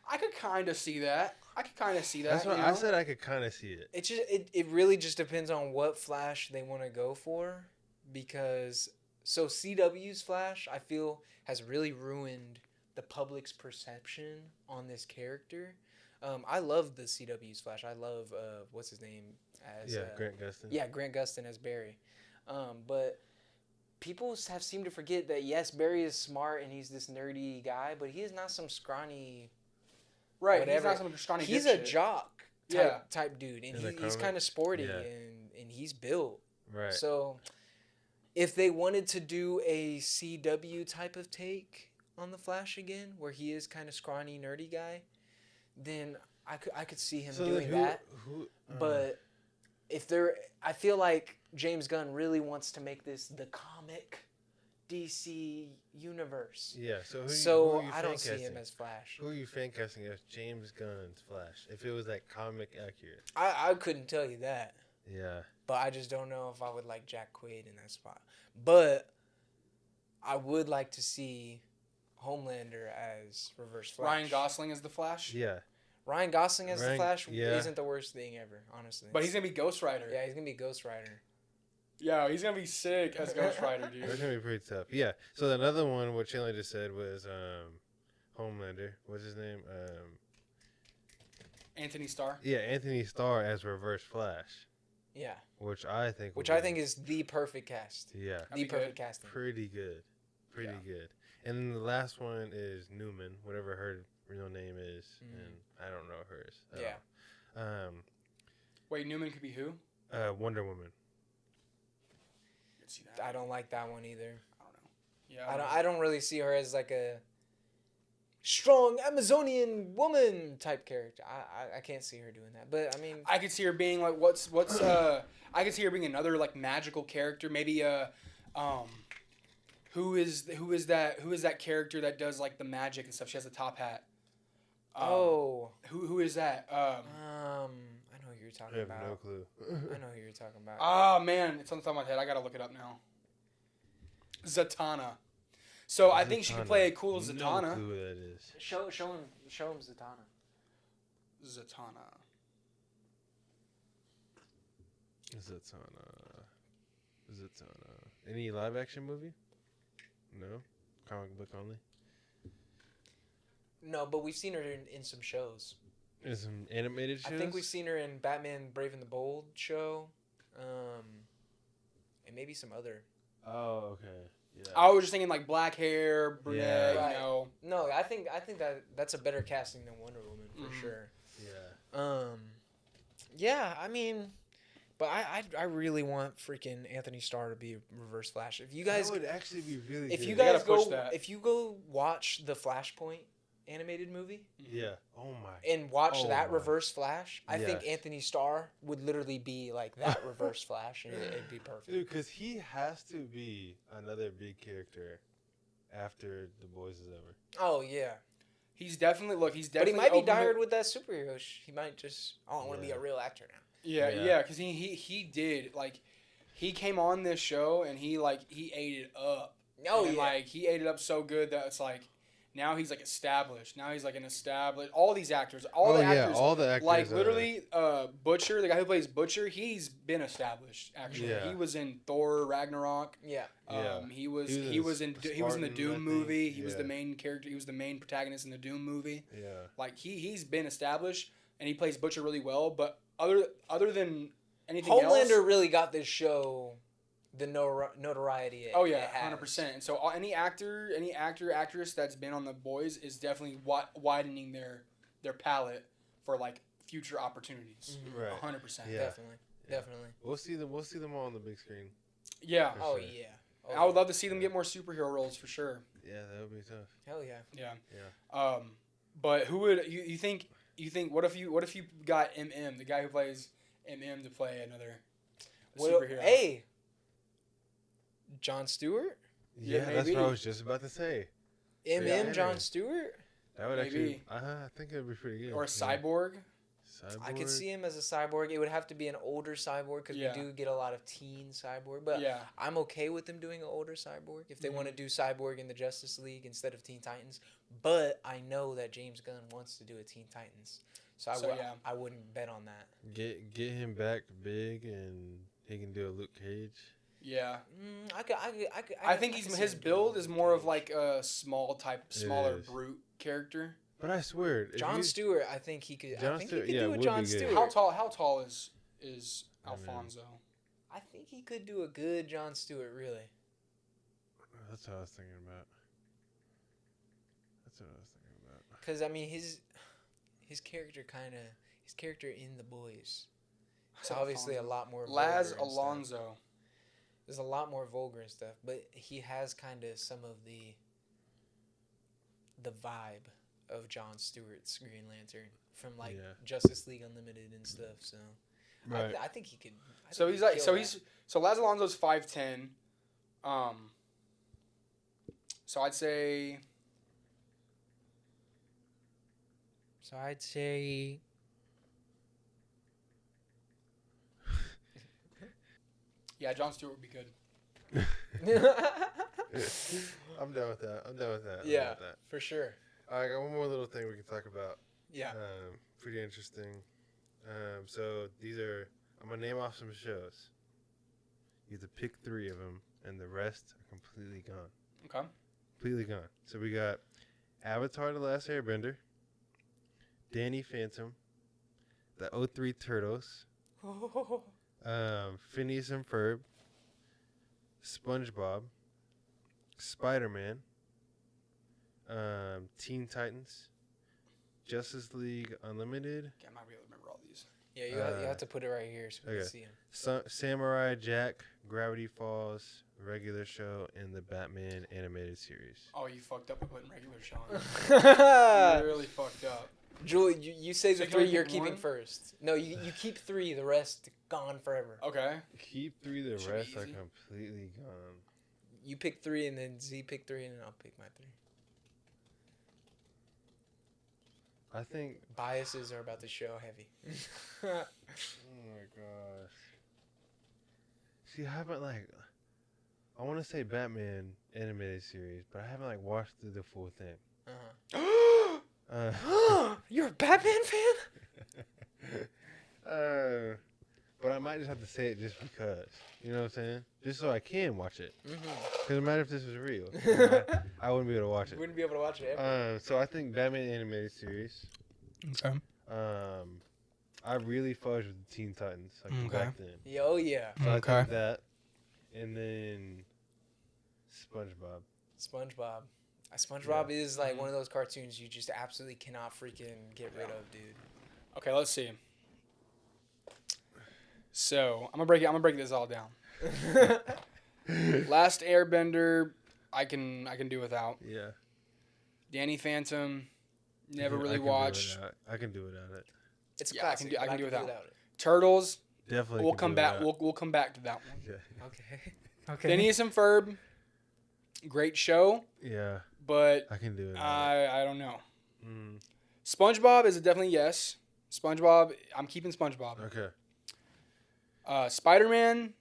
I could kind of see that. I could kind of see that. That's what you I know? said. I could kind of see it. It really just depends on what Flash they want to go for, because CW's Flash, I feel, has really ruined the public's perception on this character. I love the CW's Flash. I love what's his name as Grant Gustin. Yeah, Grant Gustin as Barry. But people have seemed to forget that yes, Barry is smart and he's this nerdy guy, but he is not some scrawny. Right. Whatever. He's not some scrawny He's a dipshit. jock type dude, and In the he's comic? kind of sporty Yeah. and he's built. Right. So, if they wanted to do a CW type of take on the Flash again, where he is kind of scrawny, nerdy guy, then I could see him doing that. But if I feel like James Gunn really wants to make this the comic DC universe. yeah. So who So are you I don't fan see casting? him as Flash. Who are you fan casting as James Gunn's Flash? If it was like comic accurate. I couldn't tell you that. Yeah. But I just don't know if I would like Jack Quaid in that spot. But I would like to see Homelander as Reverse Flash. Ryan Gosling as the Flash. Yeah. Ryan Gosling as the Ryan- Flash yeah. isn't the worst thing ever, honestly. But he's gonna be Ghost Rider. yeah, he's gonna be Ghost Rider. Yeah, he's gonna be sick as Ghost Rider, That's dude. gonna be pretty tough. Yeah. So another one, what Chandler just said was Homelander. What's his name? Anthony Starr. Yeah, Anthony Starr as Reverse Flash, Yeah, which I think. which would I be- think is the perfect cast, Yeah. That'd the be perfect good. casting. Pretty good. Pretty Yeah. good. And then the last one is Newman, whatever her real name is, and I don't know hers. at Yeah. all. Wait, Newman could be who? Wonder Woman. I could see that. I don't like that one either. I don't know. Yeah. I don't really see her as like a strong Amazonian woman type character. I can't see her doing that. But I mean, I could see her being like what's I could see her being another like magical character, maybe who is that character that does like the magic and stuff? She has a top hat. Who is that? I know who you're I talking have about. no clue. I know who you're talking about. Oh man, it's on the top of my head. I gotta look it up now. Zatanna. So I think she could play a cool No Zatanna. clue who that is. Show him Zatanna. Zatanna. Zatanna. Any live action movie? No. Comic book only. No, but we've seen her in some shows. Is some animated shows? I think we've seen her in Batman Brave and the Bold show, and maybe some other. Oh, okay. Yeah. I was just thinking like black hair, brunette, Yeah. you know. No, I think that's a better casting than Wonder Woman for Mhm. sure. Yeah. Yeah, I mean, but I really want freaking Anthony Starr to be Reverse Flash. If you guys, that would actually be really if good. you gotta guys push go, that. if you go watch the Flashpoint animated movie Yeah. Oh my. and watch Oh that my. Reverse Flash, I think Yes. Anthony Starr would literally be like that Reverse Flash, and it'd be perfect. Dude, because he has to be another big character after The Boys is over. Oh yeah. He's definitely But definitely. he might be open to- tired with that superhero. He might just. Oh, I want to be a real actor now. Yeah, because he did like, he came on this show and he ate it up. Oh And, yeah. like he ate it up so good that it's like, now he's like established. Now he's like an established. All these actors, all the actors. all the actors. Like literally, Butcher, the guy who plays Butcher, he's been established. Actually, Yeah. he was in Thor Ragnarok. Yeah. He was in the Spartan, I Doom think. movie. He was Yeah. the main character. He was the main protagonist in the Doom movie. Yeah. Like he's been established and he plays Butcher really well. But other than anything Homelander else, really got this show the notoriety. oh it yeah, has. 100%. And so any actor, actress that's been on The Boys is definitely widening their palette for like future opportunities. Right. 100%. Yeah. Definitely. We'll see them all on the big screen. Yeah. For Oh sure. yeah. I would love to see them get more superhero roles for sure. Yeah, that would be tough. Hell yeah. Yeah. Yeah. But who would you think what if you got MM, the guy who plays MM, to play another superhero? Hey. John Stewart. Yeah, that's maybe. what I was just about to say. MM Yeah. John Stewart. That would Maybe. actually. I think it would be pretty good. Or a Yeah. cyborg? I could Cyborg. see him as a cyborg. It would have to be an older cyborg because Yeah. we do get a lot of teen cyborg. But Yeah. I'm okay with them doing an older cyborg if they want to do cyborg in the Justice League instead of Teen Titans. But I know that James Gunn wants to do a Teen Titans, so I wouldn't bet on that. Get him back big and he can do a Luke Cage. Yeah. I think could see his him doing build Luke is more of Cage. like a smaller is. brute character. But I swear, if John you- Stewart. I think he could. Jon I think Stewart, he could yeah, do a would John be good. Stewart. How tall is I mean- Alfonso? I think he could do a good John Stewart. Really. That's what I was thinking about. Because I mean, his character his character in The Boys. It's obviously a lot more. Laz vulgar and stuff. Alonso. There's a lot more vulgar and stuff, but he has kind of some of the vibe of Jon Stewart's Green Lantern from like Yeah. Justice League Unlimited and stuff. So Right. I think he could. So he's like so Laz Alonso's 5'10". So I'd say So I'd say. yeah, Jon Stewart would be good. I'm down with that. I'm down with that. Yeah, for sure. I got one more little thing we can talk about. Yeah. Pretty interesting. So I'm gonna name off some shows. You have to pick 3 of them, and the rest are completely gone. Okay. Completely gone. So we got Avatar: The Last Airbender, Danny Phantom, the O3 Turtles, Phineas and Ferb, SpongeBob, Spider-Man, Teen Titans, Justice League Unlimited, Okay, I might be able to remember all these. Yeah, you have to put it right here so we okay. can see him. Samurai Jack, Gravity Falls, regular show, and the Batman animated series. Oh, you fucked up by putting regular show on. You really fucked up. Julie, you say So the can 3 we you're pick keeping one? first. No, you keep 3. The rest gone forever. Okay. Keep 3, the Should be rest are easy. completely gone. You pick 3, and then Z pick 3, and then I'll pick my 3. I think. Biases are about to show heavy. Oh my gosh. See, I haven't I want to say Batman animated series, but I haven't watched through the full thing. You're a Batman fan? But I might just have to say it just because. You know what I'm saying? Just so I can watch it. Mm-hmm. Because imagine if this was real. I wouldn't be able to watch it. Wouldn't be able to watch it ever. So I think Batman animated series. Okay. I really fudged with the Teen Titans back then. Oh yeah. So I Okay. think that, and then SpongeBob. SpongeBob. SpongeBob is one of those cartoons you just absolutely cannot freaking get rid of, dude. Okay, let's see. So I'm gonna break this all down. Last Airbender, I can do without. Yeah. Danny Phantom, never I really can do watched. I can do without it. It's Yeah, I can classic. do- I but can do without. it. Turtles, Definitely. we'll can come do back. without. We'll come back to that one. Yeah. Okay. Okay. Phineas and Ferb, Great show, Yeah, but I can do it. I don't know. Mm, SpongeBob is a definitely yes. SpongeBob, I'm keeping SpongeBob. okay. Spider-Man,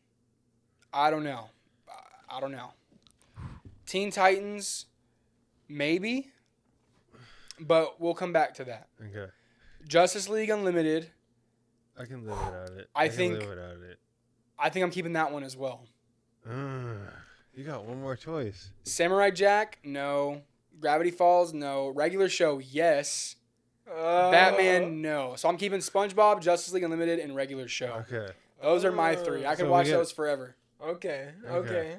I don't know. I don't know. Teen Titans, maybe, but we'll come back to that. Okay. Justice League Unlimited, I can live without it. I can think- live without it. I think I'm keeping that one as well. You got one more choice. Samurai Jack, no. Gravity Falls, no. Regular show, yes. Batman, no. So I'm keeping SpongeBob, Justice League Unlimited, and regular show. Okay. Those are my three. I could So we watch get- those forever. Okay. Okay.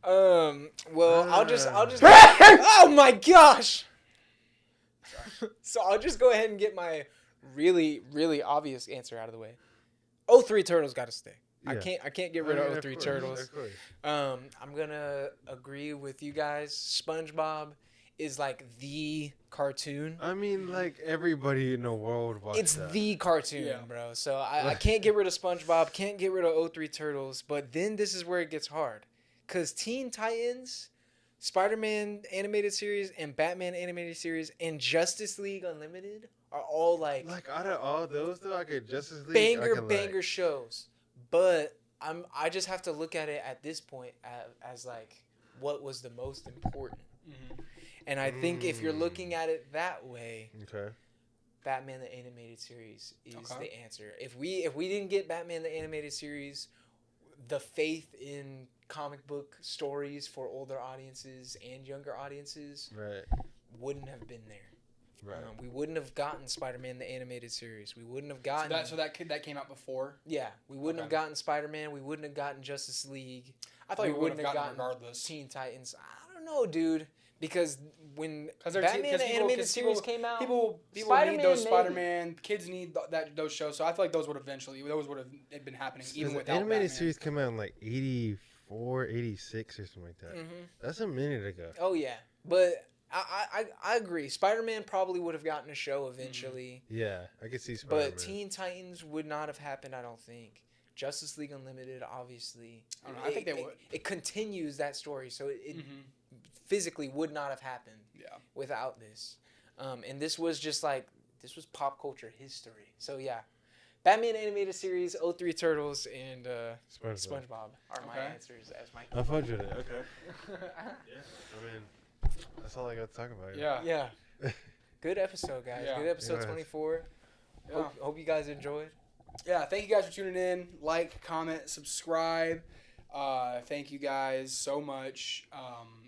Well, I'll just. Oh my gosh. So I'll just go ahead and get my really, really obvious answer out of the way. 03 Turtles got to stay. I Yeah. can't get rid of Yeah, 03 course, Turtles. Of course. I'm gonna agree with you guys. SpongeBob is like the cartoon. I mean, like everybody in the world watched It's that. the cartoon, Yeah. bro. So I can't get rid of SpongeBob, can't get rid of 03 Turtles, but then this is where it gets hard. Because Teen Titans, Spider-Man animated series, and Batman animated series, and Justice League Unlimited are all like Like out of all those, though, I could Justice League. I can, banger shows. But I just have to look at it at this point as like what was the most important. Mm-hmm. And I think if you're looking at it that way, Okay. Batman the animated series is Okay. the answer. If we didn't get Batman the animated series, the faith in comic book stories for older audiences and younger audiences Right. wouldn't have been there. Right. We wouldn't have gotten Spider-Man the animated series. We wouldn't have gotten That came out before. yeah. We wouldn't have Okay. gotten Spider-Man. We wouldn't have gotten Justice League. I thought We we would have wouldn't have gotten gotten regardless. Teen Titans. I don't know, dude. Because when they're Batman the animated series came out, People Spider-Man need those maybe. Spider-Man. Kids need those shows. So I feel like those would have been happening even The without animated Batman. series came out in like 84, 86 or something like that. Mhm. That's a minute ago. Oh yeah, but I agree. Spider-Man probably would have gotten a show eventually, Yeah, I could see Spider-Man. but Teen Titans would not have happened. I don't think. Justice League Unlimited, obviously. I don't know. I think they would. It continues that story, so it Mhm. physically would not have happened Yeah. without this. And this was just like this was pop culture history. So yeah, Batman animated series, 03 Turtles, and SpongeBob are my Okay. answers as my. I fudged it. Okay. Yeah. I mean, that's all I got to talk about. Yeah. Yeah. Good episode, guys. Yeah. Good episode Yes. 24. Yeah. Hope you guys enjoyed. Yeah, thank you guys for tuning in. Like, comment, subscribe. Thank you guys so much.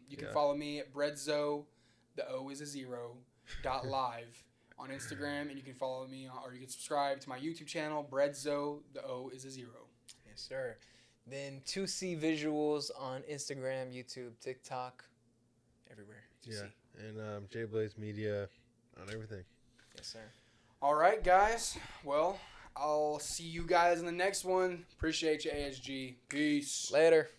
You can Yeah. follow me at Breadzo, the O is a 0, .live on Instagram, and you can follow me or you can subscribe to my YouTube channel, Breadzo, the O is a 0. Yes, sir. Then 2C visuals on Instagram, YouTube, TikTok, everywhere. 2C. Yeah. And J Blaze Media on everything. Yes, sir. All right, guys. Well, I'll see you guys in the next one. Appreciate you, ASG. Peace. Later.